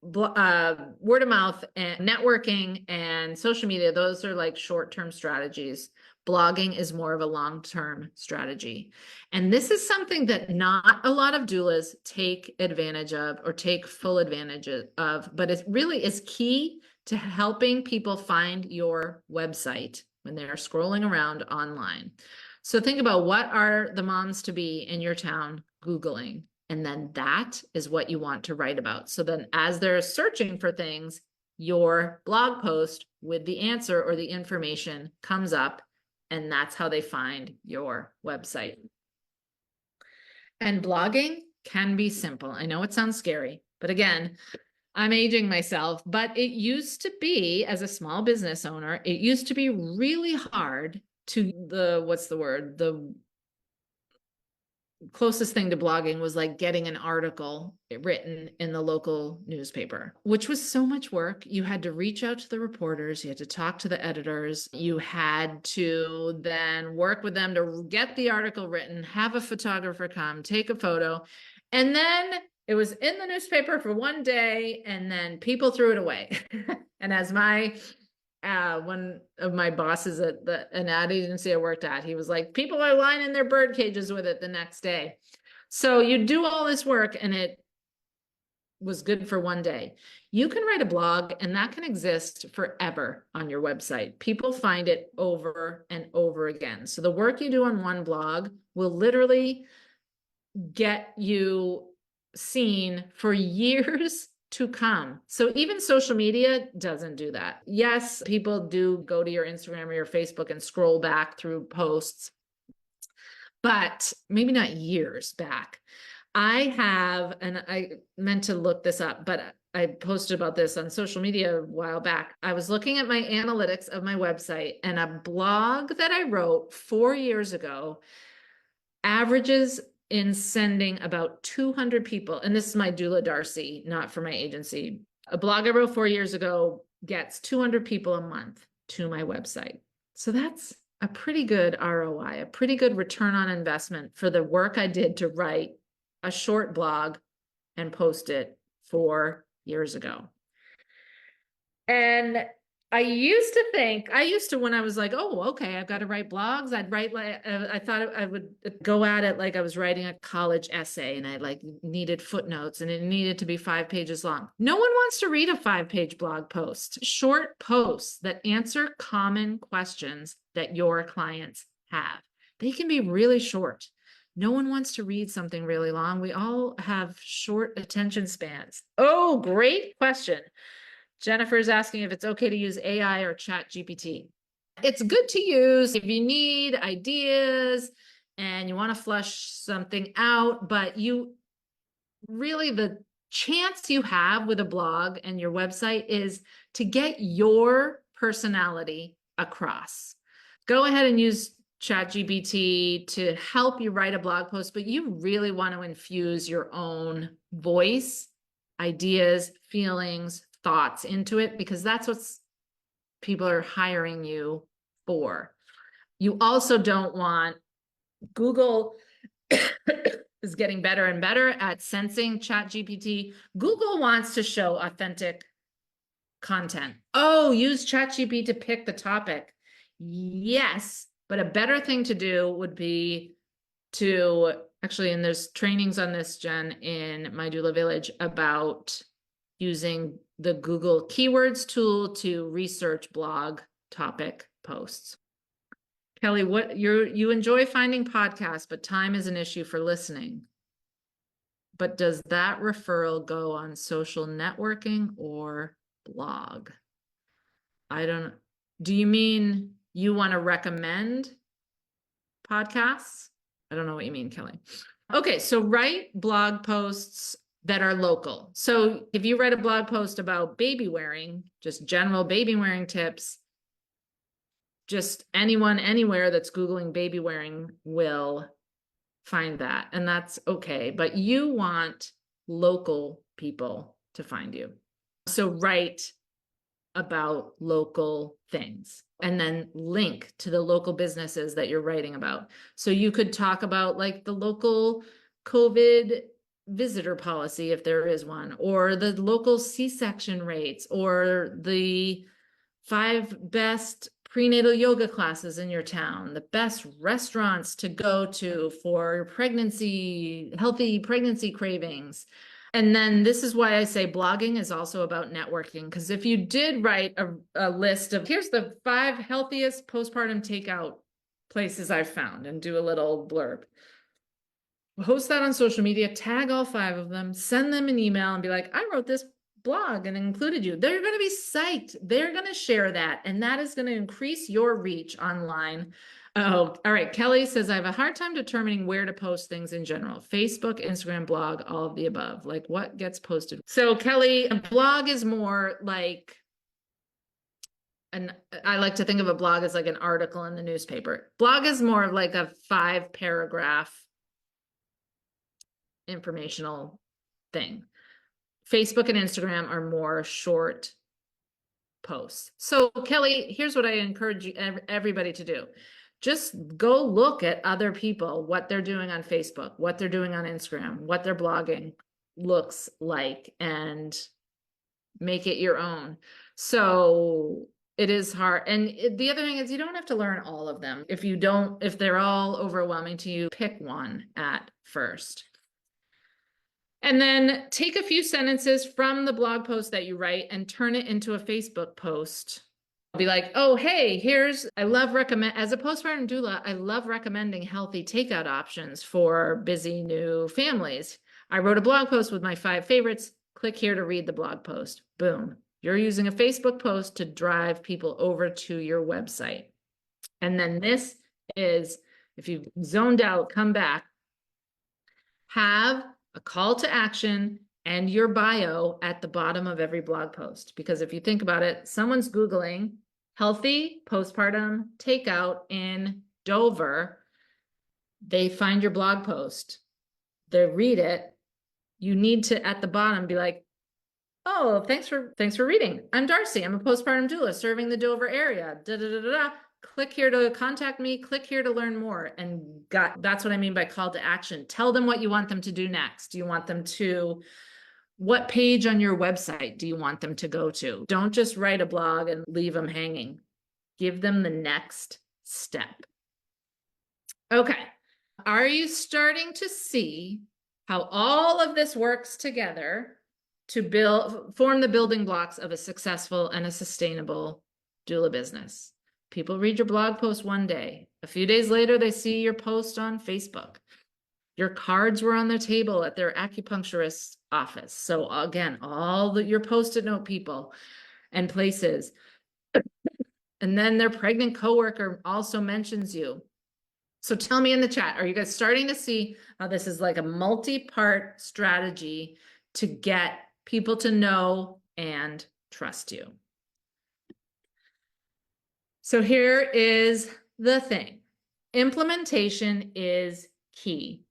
Word of mouth and networking and social media, those are like short-term strategies. Blogging is more of a long-term strategy. And this is something that not a lot of doulas take advantage of or take full advantage of, but it really is key to helping people find your website when they're scrolling around online. So think about, what are the moms to be in your town Googling? And then that is what you want to write about. So then as they're searching for things, your blog post with the answer or the information comes up, and that's how they find your website. And blogging can be simple. I know it sounds scary, but again, I'm aging myself, but it used to be, as a small business owner, it used to be really hard to the closest thing to blogging was like getting an article written in the local newspaper, which was so much work. You had to reach out to the reporters, you had to talk to the editors, you had to then work with them to get the article written, have a photographer come, take a photo, and then it was in the newspaper for one day, and then people threw it away. And as one of my bosses at an ad agency I worked at, he was like, people are lining their bird cages with it the next day. So you do all this work and it was good for one day. You can write a blog and that can exist forever on your website. People find it over and over again. So the work you do on one blog will literally get you seen for years to come. So even social media doesn't do that. Yes, people do go to your Instagram or your Facebook and scroll back through posts, but maybe not years back. And I meant to look this up, but I posted about this on social media a while back. I was looking at my analytics of my website, and a blog that I wrote 4 years ago averages in sending about 200 people, and this is my Doula Darcy, not for my agency. A blog I wrote 4 years ago gets 200 people a month to my website. So that's a pretty good ROI, a pretty good return on investment for the work I did to write a short blog and post it 4 years ago. And I used to, when I was like, oh, okay, I've got to write blogs. I'd write like, I thought I would go at it like I was writing a college essay, and I like needed footnotes and it needed to be 5 pages long. No one wants to read a 5-page blog post. Short posts that answer common questions that your clients have. They can be really short. No one wants to read something really long. We all have short attention spans. Oh, great question. Jennifer's asking if it's okay to use AI or ChatGPT. It's good to use if you need ideas and you want to flush something out, but the chance you have with a blog and your website is to get your personality across. Go ahead and use ChatGPT to help you write a blog post, but you really want to infuse your own voice, ideas, feelings, thoughts into it, because that's what people are hiring you for. You also don't want, Google is getting better and better at sensing ChatGPT. Google wants to show authentic content. Oh, use ChatGPT to pick the topic. Yes, but a better thing to do would be to actually, and there's trainings on this, Jen, in my Doula Village about using the Google Keywords tool to research blog topic posts. Kelly, you enjoy finding podcasts, but time is an issue for listening. But does that referral go on social networking or blog? Do you mean you want to recommend podcasts? I don't know what you mean, Kelly. Okay, so write blog posts that are local. So if you write a blog post about baby wearing, just general baby wearing tips, just anyone anywhere that's Googling baby wearing will find that, and that's okay. But you want local people to find you. So write about local things and then link to the local businesses that you're writing about. So you could talk about like the local COVID visitor policy, if there is one, or the local C-section rates, or the 5 best prenatal yoga classes in your town, the best restaurants to go to for pregnancy, healthy pregnancy cravings. And then this is why I say blogging is also about networking. Because if you did write a list of, here's the 5 healthiest postpartum takeout places I've found, and do a little blurb, post that on social media, tag all 5 of them, send them an email and be like, I wrote this blog and included you. They're going to be psyched. They're going to share that. And that is going to increase your reach online. Oh, all right. Kelly says, I have a hard time determining where to post things in general. Facebook, Instagram, blog, all of the above. Like what gets posted? So Kelly, a blog is more like, and I like to think of a blog as like an article in the newspaper. Blog is more of like a 5-paragraph informational thing. Facebook and Instagram are more short posts. So Kelly, here's what I encourage you, everybody to do. Just go look at other people, what they're doing on Facebook, what they're doing on Instagram, what their blogging looks like, and make it your own. So it is hard. And the other thing is you don't have to learn all of them. If they're all overwhelming to you, pick one at first. And then take a few sentences from the blog post that you write and turn it into a Facebook post. Be like, oh, hey, as a postpartum doula, I love recommending healthy takeout options for busy new families. I wrote a blog post with my 5 favorites. Click here to read the blog post. Boom. You're using a Facebook post to drive people over to your website. And then this is, if you've zoned out, come back. Have a call to action and your bio at the bottom of every blog post. Because if you think about it, someone's Googling healthy postpartum takeout in Dover. They find your blog post. They read it. You need to, at the bottom, be like, oh, thanks for reading. I'm Darcy. I'm a postpartum doula serving the Dover area. Da, da, da, da, da. Click here to contact me. Click here to learn more. And that's what I mean by call to action. Tell them what you want them to do next. Do you want them to, what page on your website do you want them to go to? Don't just write a blog and leave them hanging. Give them the next step. Okay. Are you starting to see how all of this works together to form the building blocks of a successful and a sustainable doula business? People read your blog post one day. A few days later, they see your post on Facebook. Your cards were on the table at their acupuncturist's office. So again, your Post-it note people and places. And then their pregnant coworker also mentions you. So tell me in the chat, are you guys starting to see how this is like a multi-part strategy to get people to know and trust you? So here is the thing. Implementation is key.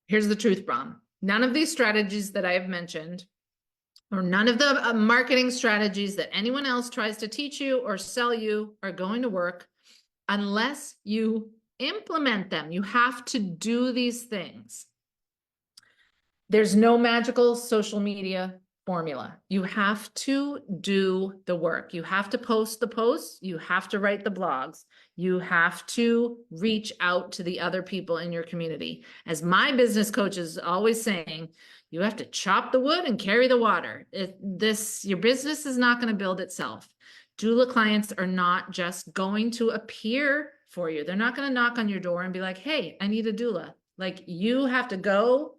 Here's the truth bomb. None of these strategies that I have mentioned, or none of the marketing strategies that anyone else tries to teach you or sell you, are going to work unless you implement them. You have to do these things. There's no magical social media formula. You have to do the work. You have to post the posts. You have to write the blogs. You have to reach out to the other people in your community. As my business coach is always saying, you have to chop the wood and carry the water. Your business is not going to build itself. Doula clients are not just going to appear for you. They're not going to knock on your door and be like, hey, I need a doula. Like, you have to go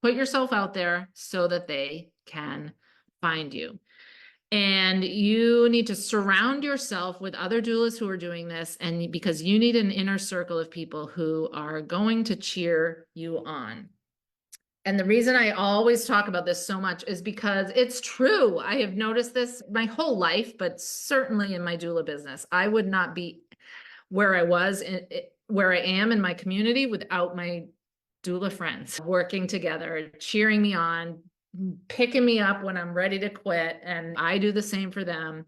put yourself out there so that they can find you. And you need to surround yourself with other doulas who are doing this, and because you need an inner circle of people who are going to cheer you on. And the reason I always talk about this so much is because it's true. I have noticed this my whole life, but certainly in my doula business. I would not be where I was, where I am in my community without my doula friends working together, cheering me on, picking me up when I'm ready to quit. And I do the same for them.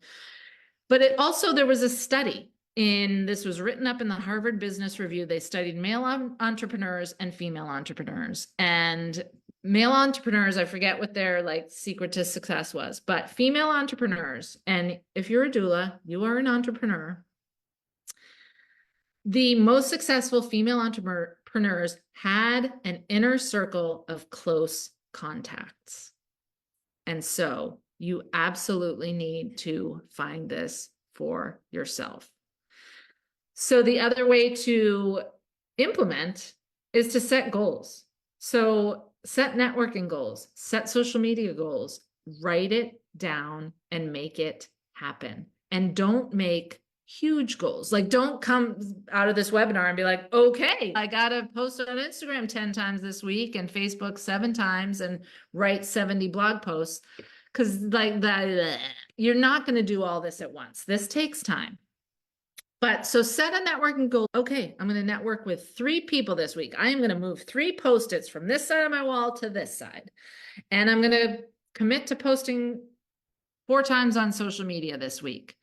But it also, there was a study this was written up in the Harvard Business Review. They studied male entrepreneurs and female entrepreneurs. And male entrepreneurs, I forget what their like secret to success was, but female entrepreneurs, and if you're a doula, you are an entrepreneur. The most successful female entrepreneurs had an inner circle of close contacts. And so you absolutely need to find this for yourself. So the other way to implement is to set goals. So set networking goals, set social media goals, write it down and make it happen. And don't make huge goals. Like, don't come out of this webinar and be like, okay, I got to post on Instagram 10 times this week and Facebook 7 times and write 70 blog posts. Because like that, you're not going to do all this at once. This takes time. But so set a networking goal. Okay, I'm going to network with 3 people this week. I am going to move 3 Post-its from this side of my wall to this side. And I'm going to commit to posting 4 times on social media this week.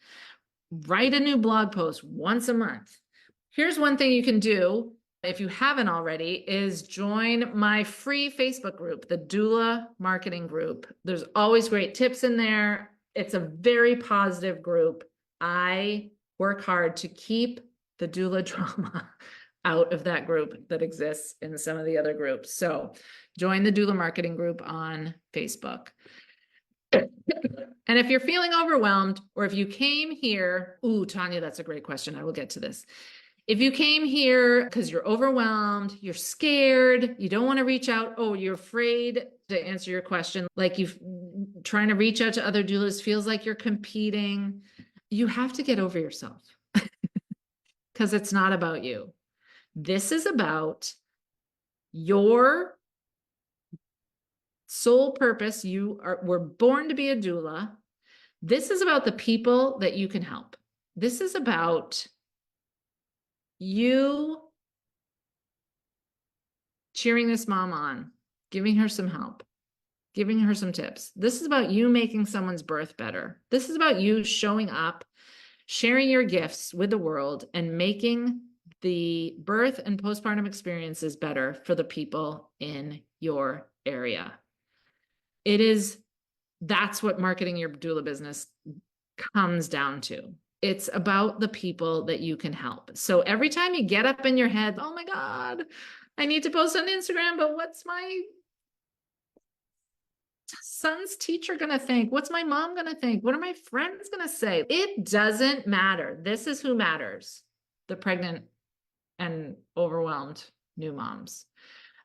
Write a new blog post once a month. Here's one thing you can do if you haven't already is join my free Facebook group, the Doula Marketing Group. There's always great tips in there. It's a very positive group. I work hard to keep the doula drama out of that group that exists in some of the other groups. So join the Doula Marketing Group on Facebook. And if you're feeling overwhelmed, or if you came here, ooh, Tanya, that's a great question. I will get to this. If you came here because you're overwhelmed, you're scared, you don't want to reach out, oh, you're afraid to answer your question, like you're trying to reach out to other doulas feels like you're competing, you have to get over yourself because it's not about you. This is about your sole purpose. We're born to be a doula. This is about the people that you can help. This is about you cheering this mom on, giving her some help, giving her some tips. This is about you making someone's birth better. This is about you showing up, sharing your gifts with the world, and making the birth and postpartum experiences better for the people in your area. That's what marketing your doula business comes down to. It's about the people that you can help. So every time you get up in your head, oh my God, I need to post on Instagram, but what's my son's teacher going to think? What's my mom going to think? What are my friends going to say? It doesn't matter. This is who matters. The pregnant and overwhelmed new moms.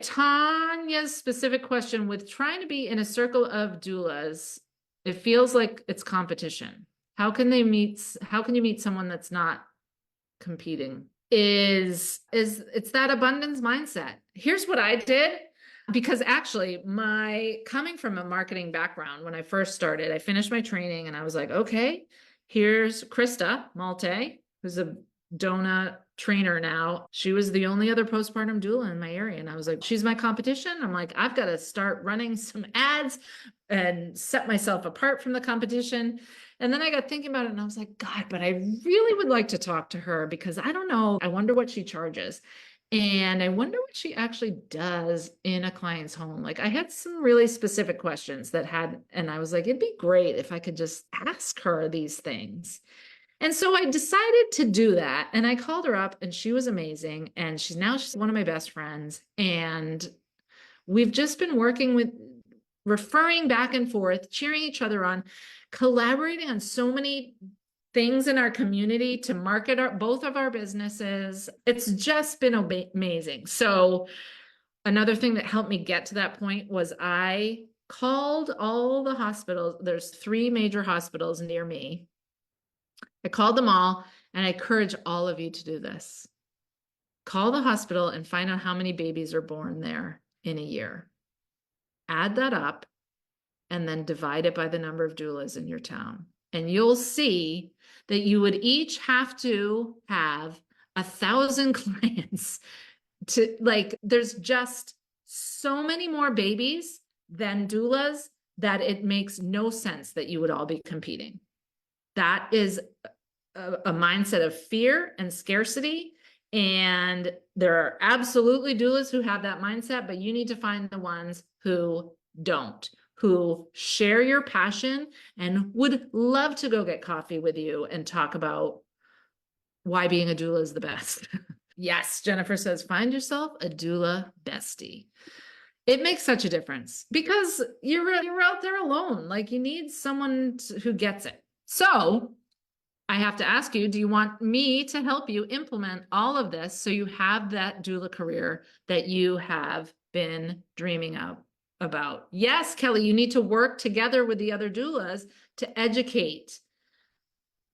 Tanya's specific question, with trying to be in a circle of doulas, it feels like it's competition. How can you meet someone that's not competing? It's that abundance mindset. Here's what I did, because actually coming from a marketing background, when I first started, I finished my training and I was like, okay, here's Krista Malte, who's a DONA trainer now. She was the only other postpartum doula in my area. And I was like, she's my competition. I'm like, I've got to start running some ads and set myself apart from the competition. And then I got thinking about it and I was like, God, but I really would like to talk to her because I don't know. I wonder what she charges. And I wonder what she actually does in a client's home. Like, I had some really specific questions and I was like, it'd be great if I could just ask her these things. And so I decided to do that. And I called her up and she was amazing. And she's one of my best friends. And we've just been working with referring back and forth, cheering each other on, collaborating on so many things in our community to market both of our businesses. It's just been amazing. So another thing that helped me get to that point was I called all the hospitals. There's 3 major hospitals near me. I called them all, and I encourage all of you to do this. Call the hospital and find out how many babies are born there in a year. Add that up and then divide it by the number of doulas in your town. And you'll see that you would each have to have 1,000 clients there's just so many more babies than doulas that it makes no sense that you would all be competing. That is a mindset of fear and scarcity. And there are absolutely doulas who have that mindset, but you need to find the ones who don't, who share your passion and would love to go get coffee with you and talk about why being a doula is the best. Yes, Jennifer says, find yourself a doula bestie. It makes such a difference because you're out there alone. Like you need someone who gets it. So I have to ask you, do you want me to help you implement all of this so you have that doula career that you have been dreaming about? Yes, Kelly, you need to work together with the other doulas to educate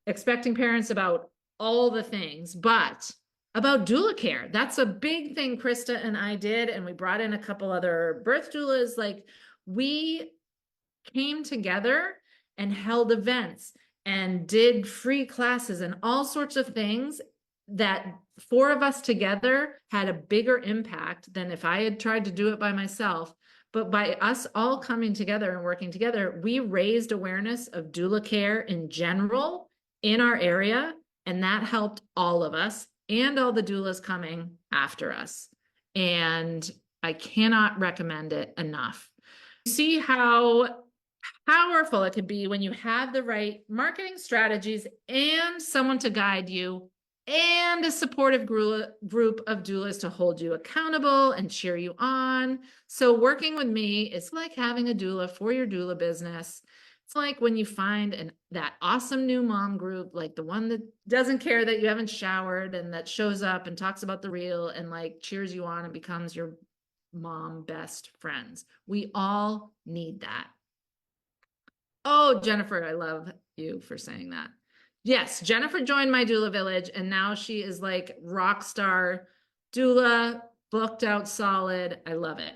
expecting parents about all the things, but about doula care. That's a big thing Krista and I did, and we brought in a couple other birth doulas. Like we came together and held events and did free classes and all sorts of things that 4 of us together had a bigger impact than if I had tried to do it by myself. But by us all coming together and working together, we raised awareness of doula care in general in our area, and that helped all of us and all the doulas coming after us. And I cannot recommend it enough. See how powerful it could be when you have the right marketing strategies and someone to guide you and a supportive group of doulas to hold you accountable and cheer you on. So working with me is like having a doula for your doula business. It's like when you find that awesome new mom group, like the one that doesn't care that you haven't showered and that shows up and talks about the real and like cheers you on and becomes your mom best friends. We all need that. Oh, Jennifer, I love you for saying that. Yes, Jennifer joined my doula village and now she is like rock star doula, booked out solid. I love it.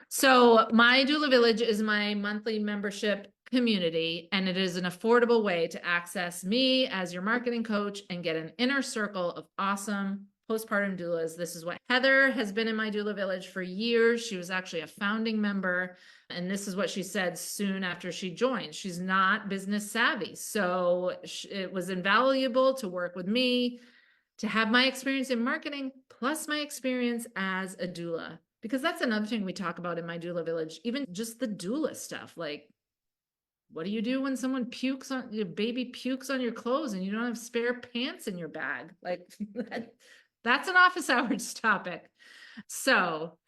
So my doula village is my monthly membership community, and it is an affordable way to access me as your marketing coach and get an inner circle of awesome postpartum doulas. This is what Heather has been in my doula village for years. She was actually a founding member. And this is what she said soon after she joined. She's not business savvy. So it was invaluable to work with me, to have my experience in marketing, plus my experience as a doula. Because that's another thing we talk about in my doula village, even just the doula stuff. Like, what do you do when someone pukes on your baby pukes on your clothes and you don't have spare pants in your bag? Like that's an office hours topic. So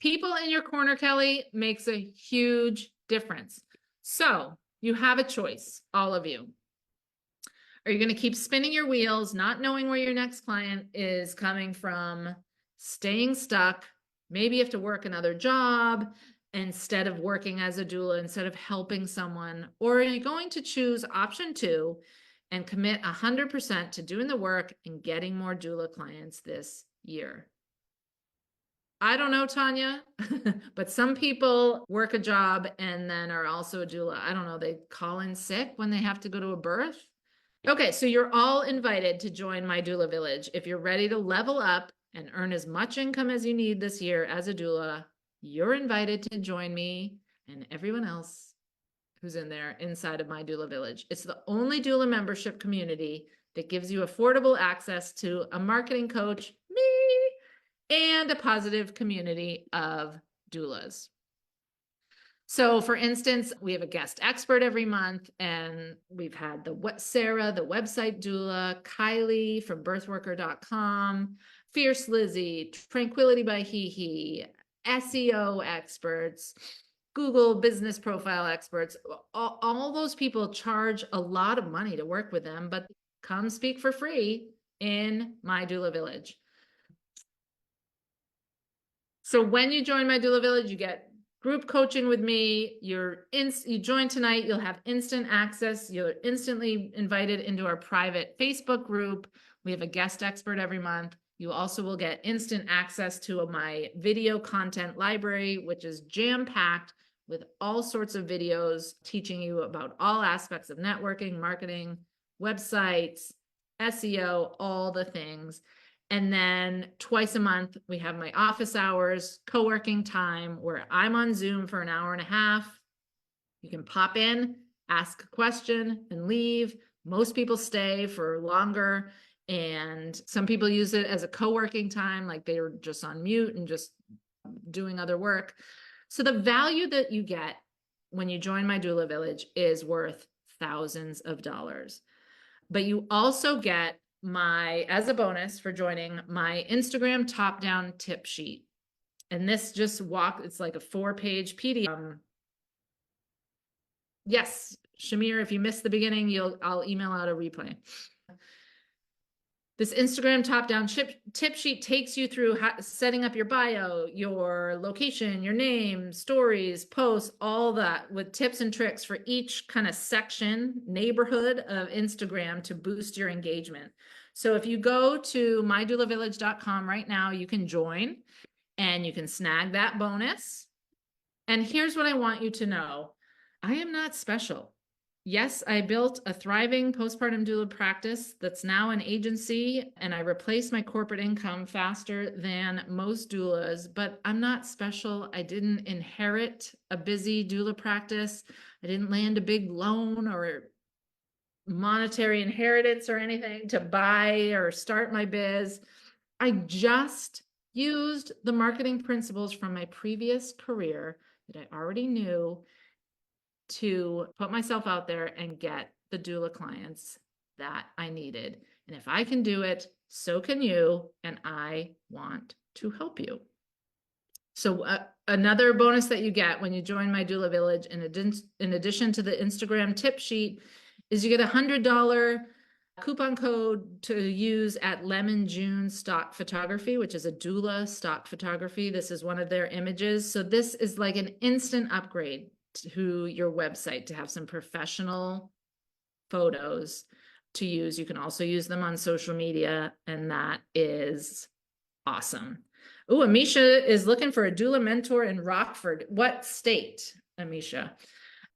people in your corner, Kelly, makes a huge difference. So you have a choice, all of you. Are you going to keep spinning your wheels, not knowing where your next client is coming from, staying stuck? Maybe you have to work another job instead of working as a doula, instead of helping someone. Or are you going to choose option 2 and commit 100% to doing the work and getting more doula clients this year? I don't know, Tanya, but some people work a job and then are also a doula. I don't know, they call in sick when they have to go to a birth. Okay, so you're all invited to join my doula village. If you're ready to level up and earn as much income as you need this year as a doula, you're invited to join me and everyone else who's in there inside of my doula village. It's the only doula membership community that gives you affordable access to a marketing coach, me, and a positive community of doulas. So for instance, we have a guest expert every month, and we've had Sarah, the website doula, Kylie from birthworker.com, Fierce Lizzie, Tranquility by Hee, SEO experts, Google business profile experts. All those people charge a lot of money to work with them, but come speak for free in my doula village. So when you join my doula village, you get group coaching with me. You join tonight, you'll have instant access. You're instantly invited into our private Facebook group. We have a guest expert every month. You also will get instant access to my video content library, which is jam-packed with all sorts of videos teaching you about all aspects of networking, marketing, websites, SEO, all the things. And then twice a month, we have my office hours, co-working time, where I'm on Zoom for an hour and a half. You can pop in, ask a question, and leave. Most people stay for longer, and some people use it as a co-working time, like they're just on mute and just doing other work. So the value that you get when you join my Doula Village is worth thousands of dollars. But you also get as a bonus for joining, my Instagram top-down tip sheet. And this just it's like a 4-page PDF. Yes, Shamir, if you missed the beginning, I'll email out a replay. This Instagram top-down tip sheet takes you through setting up your bio, your location, your name, stories, posts, all that, with tips and tricks for each kind of section, neighborhood of Instagram to boost your engagement. So if you go to mydoulavillage.com right now, you can join and you can snag that bonus. And here's what I want you to know. I am not special. Yes, I built a thriving postpartum doula practice that's now an agency, and I replaced my corporate income faster than most doulas, but I'm not special. I didn't inherit a busy doula practice. I didn't land a big loan or monetary inheritance or anything to buy or start my biz. I just used the marketing principles from my previous career that I already knew to put myself out there and get the doula clients that I needed. And if I can do it, so can you, and I want to help you. So another bonus that you get when you join my Doula Village, in addition to the Instagram tip sheet, is you get $100 coupon code to use at Lemon June Stock Photography, which is a doula stock photography. This is one of their images. So this is like an instant upgrade to your website to have some professional photos to use. You can also use them on social media, and that is awesome. Oh, Amisha is looking for a doula mentor in Rockford. What state, Amisha?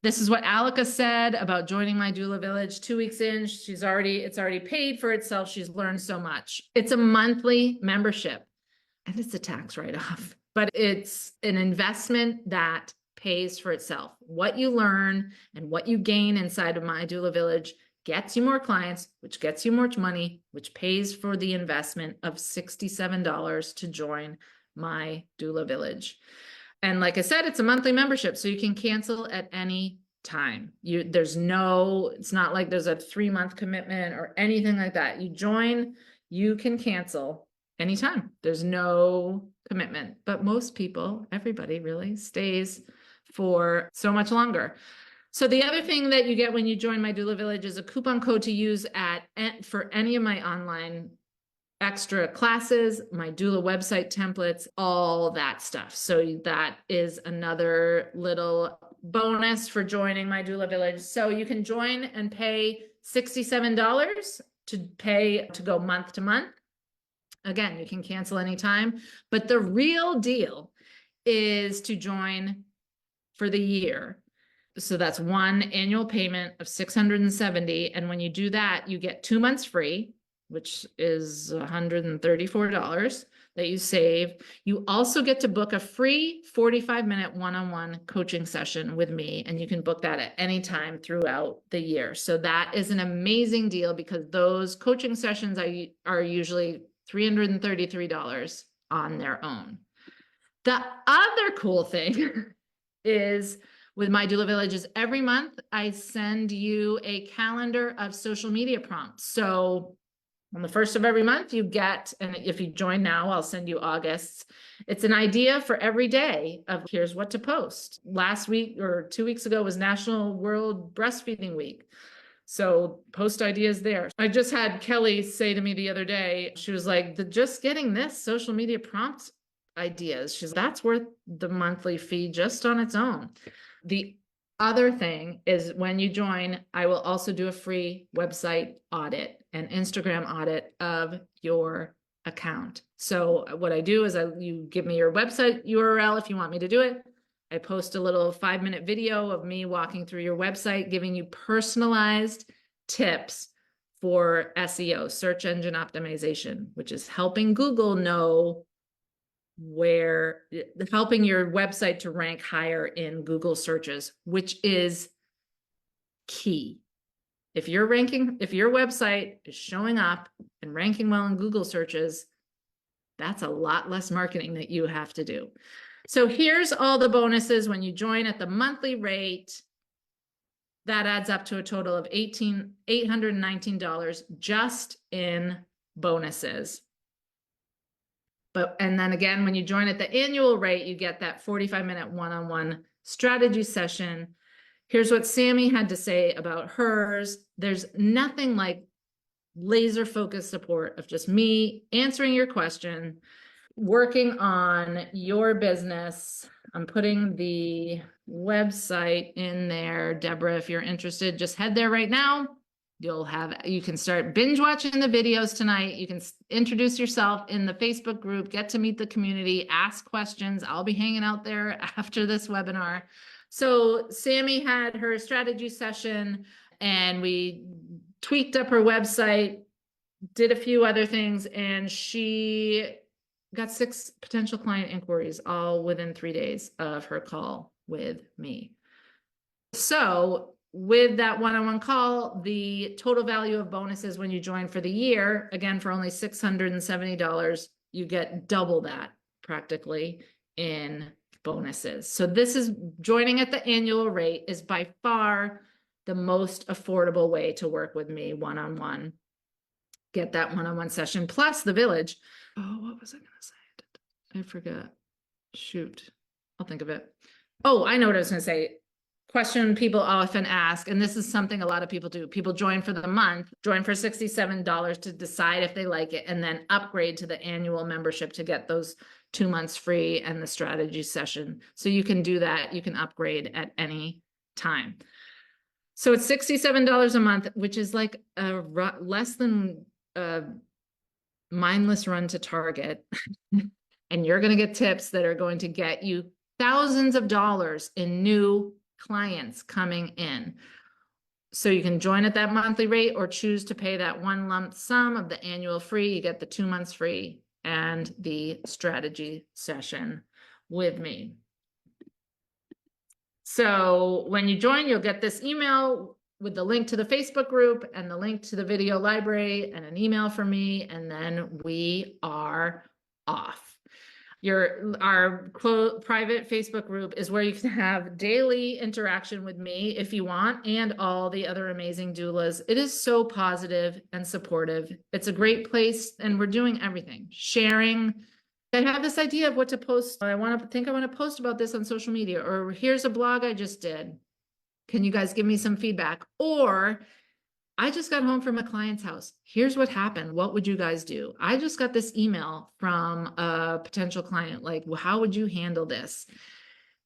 This is what Alika said about joining my Doula Village. 2 weeks in, it's already paid for itself. She's learned so much. It's a monthly membership, and it's a tax write-off, but it's an investment that pays for itself. What you learn and what you gain inside of my Doula Village gets you more clients, which gets you more money, which pays for the investment of $67 to join my Doula Village. And like I said, it's a monthly membership, so you can cancel at any time. It's not like there's a 3-month commitment or anything like that. You join, you can cancel anytime. There's no commitment, but most people, everybody really stays for so much longer. So the other thing that you get when you join my Doula Village is a coupon code to use for any of my online extra classes, my doula website templates, all that stuff. So that is another little bonus for joining my Doula Village. So you can join and pay $67 to go month to month. Again, you can cancel anytime, but the real deal is to join for the year. So that's one annual payment of $670. And when you do that, you get 2 months free, which is $134 that you save. You also get to book a free 45-minute one-on-one coaching session with me, and you can book that at any time throughout the year. So that is an amazing deal, because those coaching sessions are usually $333 on their own. The other cool thing is with my Doula Village is every month I send you a calendar of social media prompts. So on the first of every month you get, and if you join now, I'll send you August's. It's an idea for every day of here's what to post. Last week or 2 weeks ago was National World Breastfeeding Week. So post ideas there. I just had Kelly say to me the other day, she was like, just getting this social media prompt ideas, that's worth the monthly fee just on its own. The other thing is when you join, I will also do a free website audit and Instagram audit of your account. So what I do is you give me your website URL if you want me to do it. I post a little 5-minute video of me walking through your website, giving you personalized tips for SEO, search engine optimization, which is helping Google know helping your website to rank higher in Google searches, which is key. If your website is showing up and ranking well in Google searches, that's a lot less marketing that you have to do. So here's all the bonuses when you join at the monthly rate. That adds up to a total of $819 just in bonuses. And then again, when you join at the annual rate, you get that 45-minute one-on-one strategy session. Here's what Sammy had to say about hers. There's nothing like laser focused support of just me answering your question, working on your business. I'm putting the website in there. Deborah, if you're interested, just head there right now. You can start binge watching the videos tonight. You can introduce yourself in the Facebook group, get to meet the community, ask questions. I'll be hanging out there after this webinar. So Sammy had her strategy session and we tweaked up her website, did a few other things, and she got 6 potential client inquiries all within 3 days of her call with me. So with that one-on-one call, the total value of bonuses when you join for the year, again, for only $670, you get double that practically in bonuses. So this is joining at the annual rate is by far the most affordable way to work with me one-on-one. Get that one-on-one session plus the village. Oh, what was I going to say? I forgot. Shoot. I'll think of it. Oh, I know what I was going to say. Question people often ask, and this is something a lot of people do. People join for the month, join for $67 to decide if they like it, and then upgrade to the annual membership to get those 2 months free and the strategy session. So you can do that. You can upgrade at any time. So it's $67 a month, which is like less than a mindless run to Target. And you're going to get tips that are going to get you thousands of dollars in new clients coming in. So you can join at that monthly rate or choose to pay that one lump sum of the annual free. You get the 2 months free and the strategy session with me. So when you join, you'll get this email with the link to the Facebook group and the link to the video library and an email from me, and then we are off. Our private Facebook group is where you can have daily interaction with me if you want, and all the other amazing doulas. It is so positive and supportive. It's a great place, and we're doing everything. Sharing. I have this idea of what to post. I want to post about this on social media, or here's a blog I just did. Can you guys give me some feedback? Or I just got home from a client's house. Here's what happened. What would you guys do? I just got this email from a potential client, like, well, how would you handle this?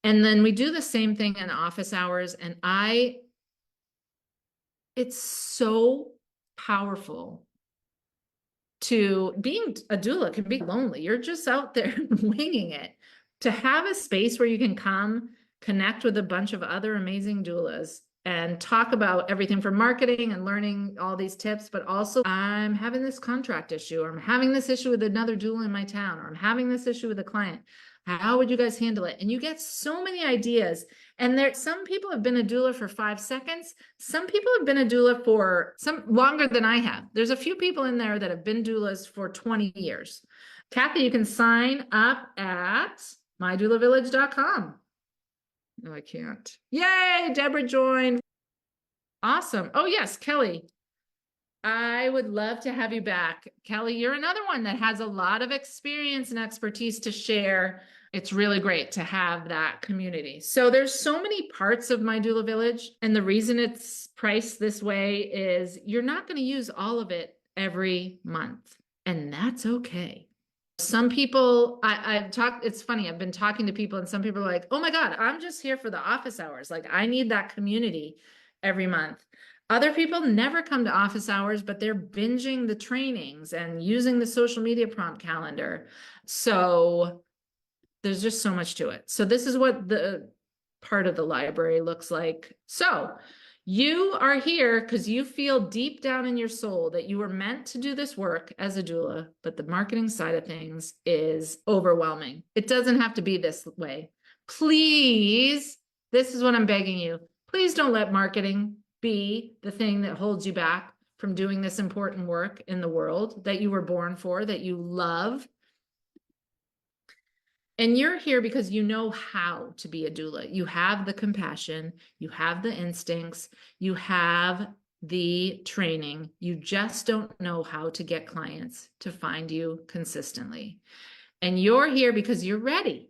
And then we do the same thing in office hours. And it's so powerful to being a doula can be lonely. You're just out there winging it. To have a space where you can come connect with a bunch of other amazing doulas and talk about everything from marketing and learning all these tips, but also I'm having this contract issue, or I'm having this issue with another doula in my town, or I'm having this issue with a client. How would you guys handle it? And you get so many ideas. And some people have been a doula for 5 seconds. Some people have been a doula for longer than I have. There's a few people in there that have been doulas for 20 years. Kathy, you can sign up at mydoulavillage.com. No, I can't. Yay, Deborah joined. Awesome. Oh, yes, Kelly. I would love to have you back. Kelly, you're another one that has a lot of experience and expertise to share. It's really great to have that community. So there's so many parts of My Doula Village, and the reason it's priced this way is you're not going to use all of it every month, and that's okay. Some people, it's funny, I've been talking to people and some people are like, oh my God, I'm just here for the office hours. Like, I need that community every month. Other people never come to office hours, but they're binging the trainings and using the social media prompt calendar. So there's just so much to it. So this is what the part of the library looks like. So You are here because you feel deep down in your soul that you were meant to do this work as a doula, but the marketing side of things is overwhelming. It doesn't have to be this way. Please, this is what I'm begging you. Please don't let marketing be the thing that holds you back from doing this important work in the world that you were born for, that you love. And you're here because you know how to be a doula. You have the compassion, you have the instincts, you have the training. You just don't know how to get clients to find you consistently. And you're here because you're ready.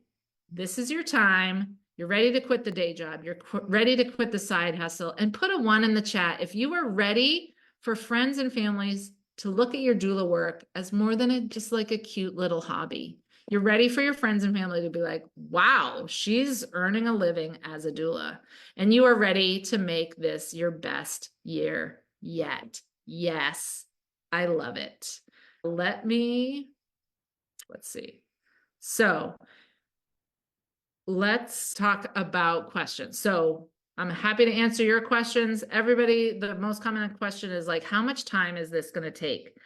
This is your time. You're ready to quit the day job. You're ready to quit the side hustle. And put a 1 in the chat if you are ready for friends and families to look at your doula work as more than just like a cute little hobby. You're ready for your friends and family to be like, wow, she's earning a living as a doula. And you are ready to make this your best year yet. Yes, I love it. Let's see. So let's talk about questions. So I'm happy to answer your questions. Everybody, the most common question is like, how much time is this going to take?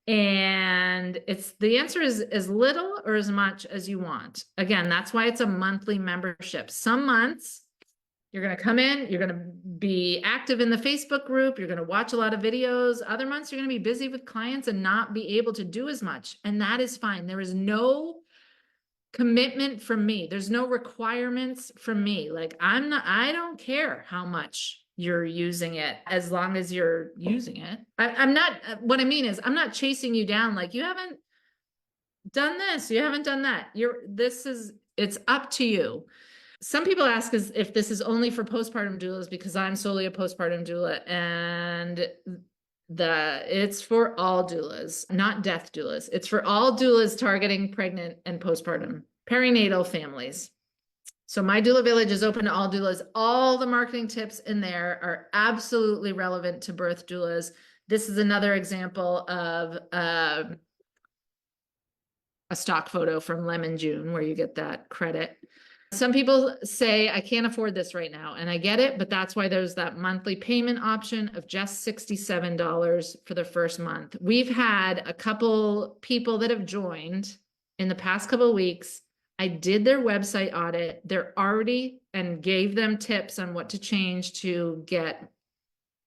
And the answer is as little or as much as you want. Again, that's why it's a monthly membership. Some months you're going to come in, you're going to be active in the Facebook group, you're going to watch a lot of videos. Other months you're going to be busy with clients and not be able to do as much. And that is fine. There is no commitment from me. There's no requirements from me. Like I don't care how much you're using it as long as you're using it. I'm not, what I mean is I'm not chasing you down. Like you haven't done this, you haven't done that. It's up to you. Some people ask if this is only for postpartum doulas because I'm solely a postpartum doula, and it's for all doulas, not death doulas. It's for all doulas targeting pregnant and postpartum perinatal families. So my doula village is open to all doulas. All the marketing tips in there are absolutely relevant to birth doulas. This is another example of a stock photo from Lemon June where you get that credit. Some people say, I can't afford this right now, and I get it, but that's why there's that monthly payment option of just $67 for the first month. We've had a couple people that have joined in the past couple of weeks. I did their website audit. They're already and gave them tips on what to change to get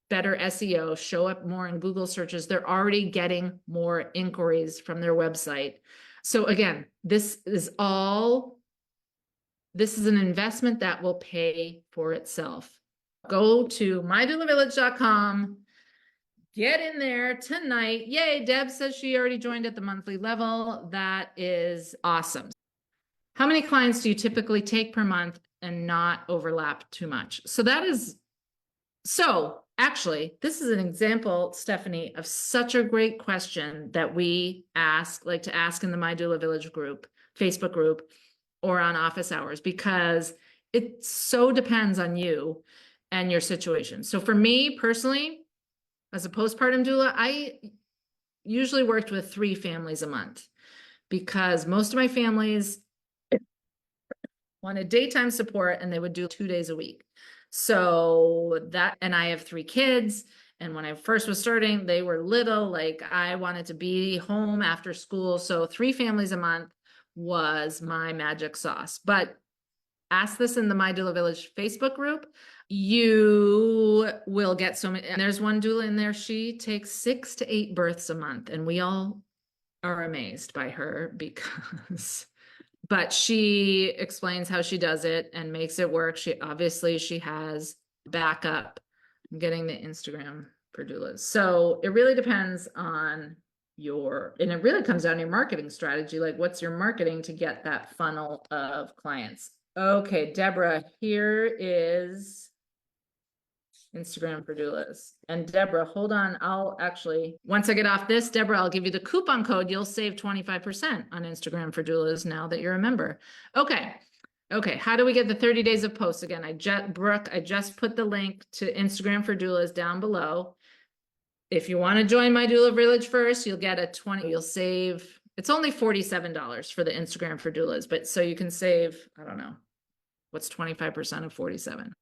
better SEO, show up more in Google searches. They're already getting more inquiries from their website. So again, this is an investment that will pay for itself. Go to mydoulavillage.com, get in there tonight. Yay, Deb says she already joined at the monthly level. That is awesome. How many clients do you typically take per month and not overlap too much? Actually, this is an example, Stephanie, of such a great question that we like to ask in the My Doula Village group, Facebook group, or on office hours, because it so depends on you and your situation. So for me personally, as a postpartum doula, I usually worked with 3 families a month because most of my families wanted daytime support and they would do 2 days a week. And I have 3 kids. And when I first was starting, they were little, like I wanted to be home after school. So 3 families a month was my magic sauce. But ask this in the My Doula Village Facebook group. You will get so many. And there's one doula in there. She takes 6 to 8 births a month. And we all are amazed by her but she explains how she does it and makes it work. She has backup. I'm getting the Instagram for doulas. So it really depends on and it really comes down to your marketing strategy. Like what's your marketing to get that funnel of clients? Okay, Deborah, here is Instagram for doulas. And Deborah, hold on. Once I get off this, Deborah, I'll give you the coupon code. You'll save 25% on Instagram for doulas now that you're a member. Okay. How do we get the 30 days of posts? Again, Brooke, I just put the link to Instagram for doulas down below. If you want to join My Doula Village first, you'll get you'll save, it's only $47 for the Instagram for doulas, but so you can save, I don't know, what's 25% of 47?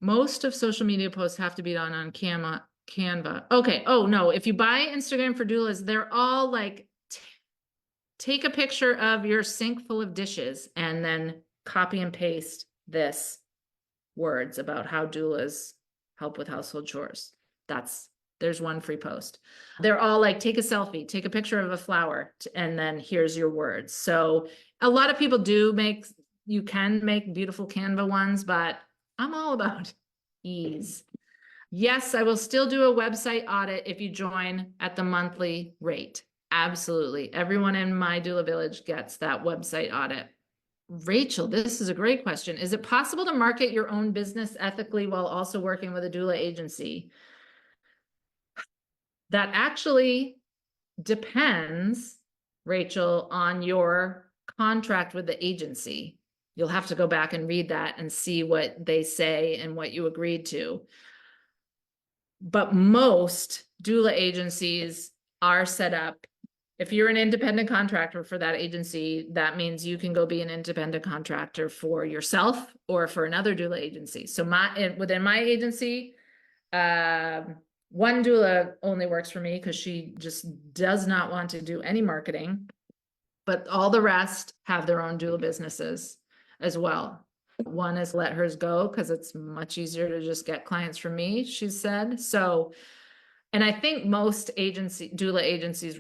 Most of social media posts have to be done on Canva. Okay. Oh no, if you buy Instagram for doulas, they're all like, take a picture of your sink full of dishes and then copy and paste this words about how doulas help with household chores. There's one free post. They're all like, take a selfie, take a picture of a flower, and then here's your words. So a lot of people you can make beautiful Canva ones, but I'm all about ease. Yes, I will still do a website audit if you join at the monthly rate. Absolutely. Everyone in my doula village gets that website audit. Rachel, this is a great question. Is it possible to market your own business ethically while also working with a doula agency? That actually depends, Rachel, on your contract with the agency. You'll have to go back and read that and see what they say and what you agreed to. But most doula agencies are set up. If you're an independent contractor for that agency, that means you can go be an independent contractor for yourself or for another doula agency. So within my agency, one doula only works for me because she just does not want to do any marketing, but all the rest have their own doula businesses as well. One is let hers go because it's much easier to just get clients from me, she said. So, and I think most doula agencies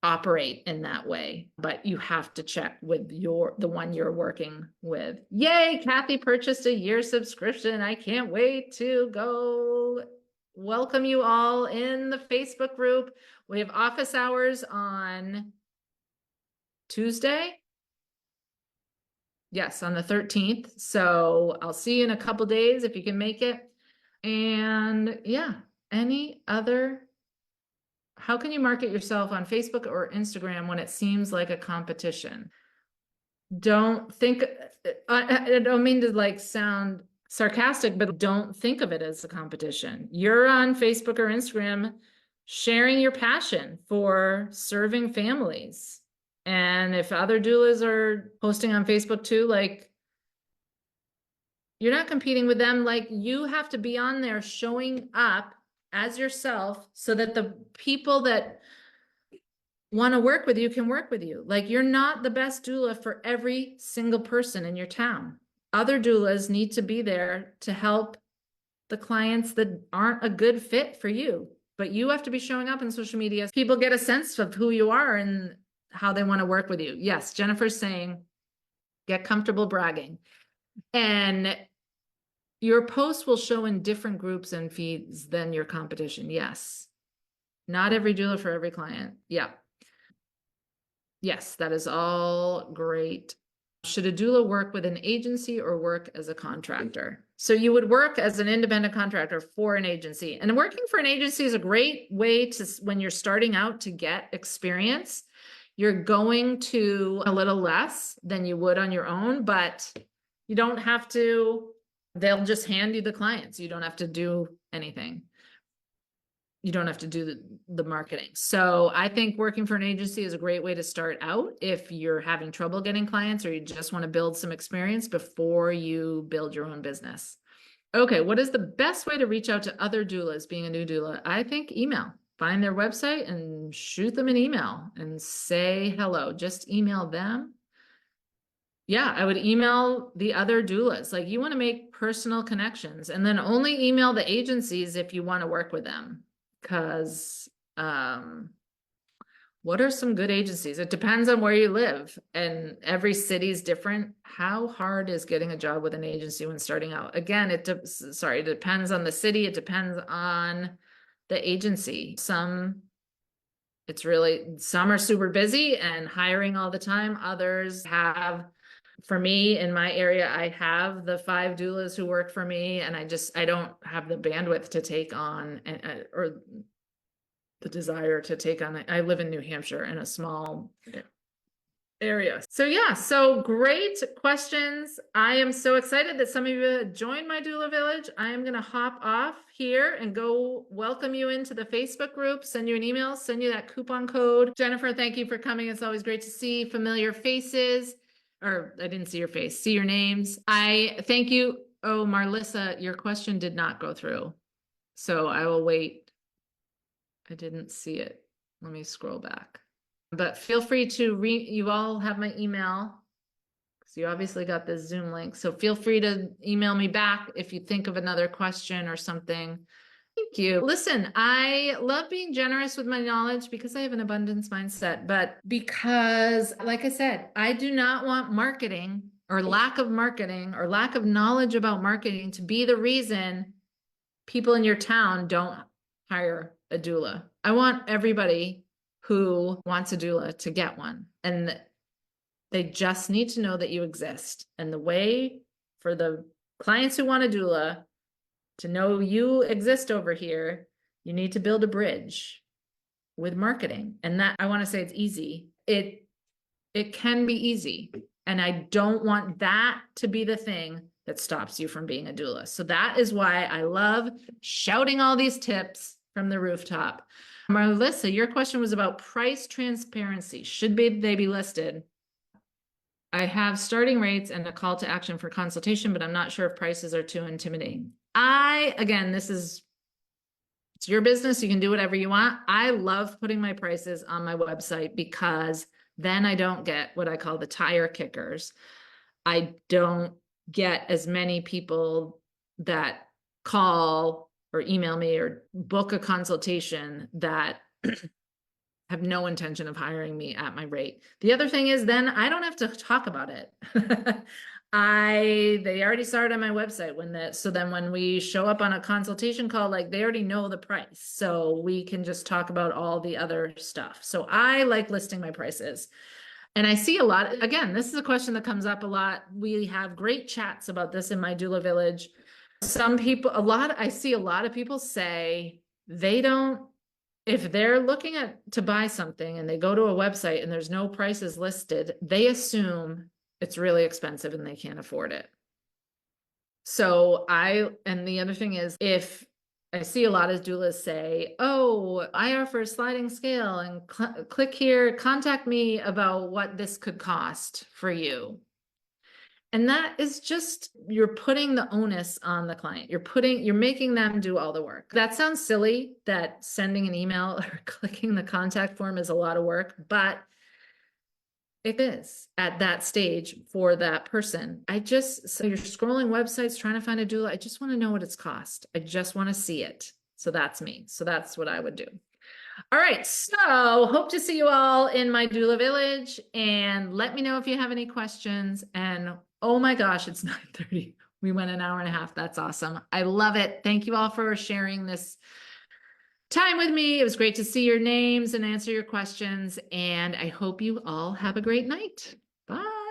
operate in that way, but you have to check with the one you're working with. Yay, Kathy purchased a year subscription. I can't wait to go welcome you all in the Facebook group. We have office hours on Tuesday. Yes, on the 13th. So I'll see you in a couple days if you can make it. And yeah, how can you market yourself on Facebook or Instagram when it seems like a competition? I don't mean to like sound sarcastic, but don't think of it as a competition. You're on Facebook or Instagram sharing your passion for serving families. And if other doulas are posting on Facebook too, like, you're not competing with them. Like, you have to be on there showing up as yourself so that the people that want to work with you can work with you. Like, you're not the best doula for every single person in your town. Other doulas need to be there to help the clients that aren't a good fit for you. But you have to be showing up on social media. People get a sense of who you are and how they want to work with you. Yes, Jennifer's saying, get comfortable bragging. And your post will show in different groups and feeds than your competition. Yes. Not every doula for every client. Yeah. Yes, that is all great. Should a doula work with an agency or work as a contractor? So you would work as an independent contractor for an agency. And working for an agency is a great way to, when you're starting out, to get experience. You're going to a little less than you would on your own, but you don't have to, they'll just hand you the clients. You don't have to do anything. You don't have to do the marketing. So I think working for an agency is a great way to start out if you're having trouble getting clients or you just want to build some experience before you build your own business. Okay, what is the best way to reach out to other doulas being a new doula? I think email. Find their website and shoot them an email and say hello. Just email them. Yeah, I would email the other doulas. Like, you want to make personal connections, and then only email the agencies if you want to work with them. Because what are some good agencies? It depends on where you live, and every city is different. How hard is getting a job with an agency when starting out? Again, it depends on the city. It depends on the agency. Some are super busy and hiring all the time. Others have, for me in my area, I have the 5 doulas who work for me, and I don't have the bandwidth to take on or the desire to take on. I live in New Hampshire in a small area. So yeah, so great questions. I am so excited that some of you joined my doula village. I am going to hop off here and go welcome you into the Facebook group, send you an email, send you that coupon code. Jennifer, thank you for coming. It's always great to see familiar faces, or I didn't see your face, see your names. I thank you Oh, Marlissa, your question did not go through. So I will wait. I didn't see it. Let me scroll back. But feel free to you all have my email. So you obviously got the Zoom link. So feel free to email me back if you think of another question or something. Thank you. Listen, I love being generous with my knowledge because I have an abundance mindset, but because, like I said, I do not want marketing or lack of knowledge about marketing to be the reason people in your town don't hire a doula. I want everybody who wants a doula to get one. And they just need to know that you exist. And the way for the clients who want a doula to know you exist over here, you need to build a bridge with marketing. And that, I want to say it's easy. It can be easy. And I don't want that to be the thing that stops you from being a doula. So that is why I love shouting all these tips from the rooftop. Melissa, your question was about price transparency. Should they be listed? I have starting rates and a call to action for consultation, but I'm not sure if prices are too intimidating. Again, it's your business. You can do whatever you want. I love putting my prices on my website because then I don't get what I call the tire kickers. I don't get as many people that call or email me or book a consultation that have no intention of hiring me at my rate. The other thing is then I don't have to talk about it. They already started on my website so then when we show up on a consultation call, like they already know the price. So we can just talk about all the other stuff. So I like listing my prices. And I see a lot, again, this is a question that comes up a lot. We have great chats about this in my doula village. I see a lot of people say if they're looking to buy something and they go to a website and there's no prices listed, they assume it's really expensive and they can't afford it. So and the other thing is, if I see a lot of doulas say, oh, I offer a sliding scale and click here, contact me about what this could cost for you. And that is just, you're putting the onus on the client. You're making them do all the work. That sounds silly that sending an email or clicking the contact form is a lot of work, but it is at that stage for that person. So you're scrolling websites, trying to find a doula. I just want to know what it's cost. I just want to see it. So that's me. So that's what I would do. All right. So hope to see you all in my doula village, and let me know if you have any questions. And oh my gosh, it's 9:30. We went an hour and a half. That's awesome. I love it. Thank you all for sharing this time with me. It was great to see your names and answer your questions. And I hope you all have a great night. Bye.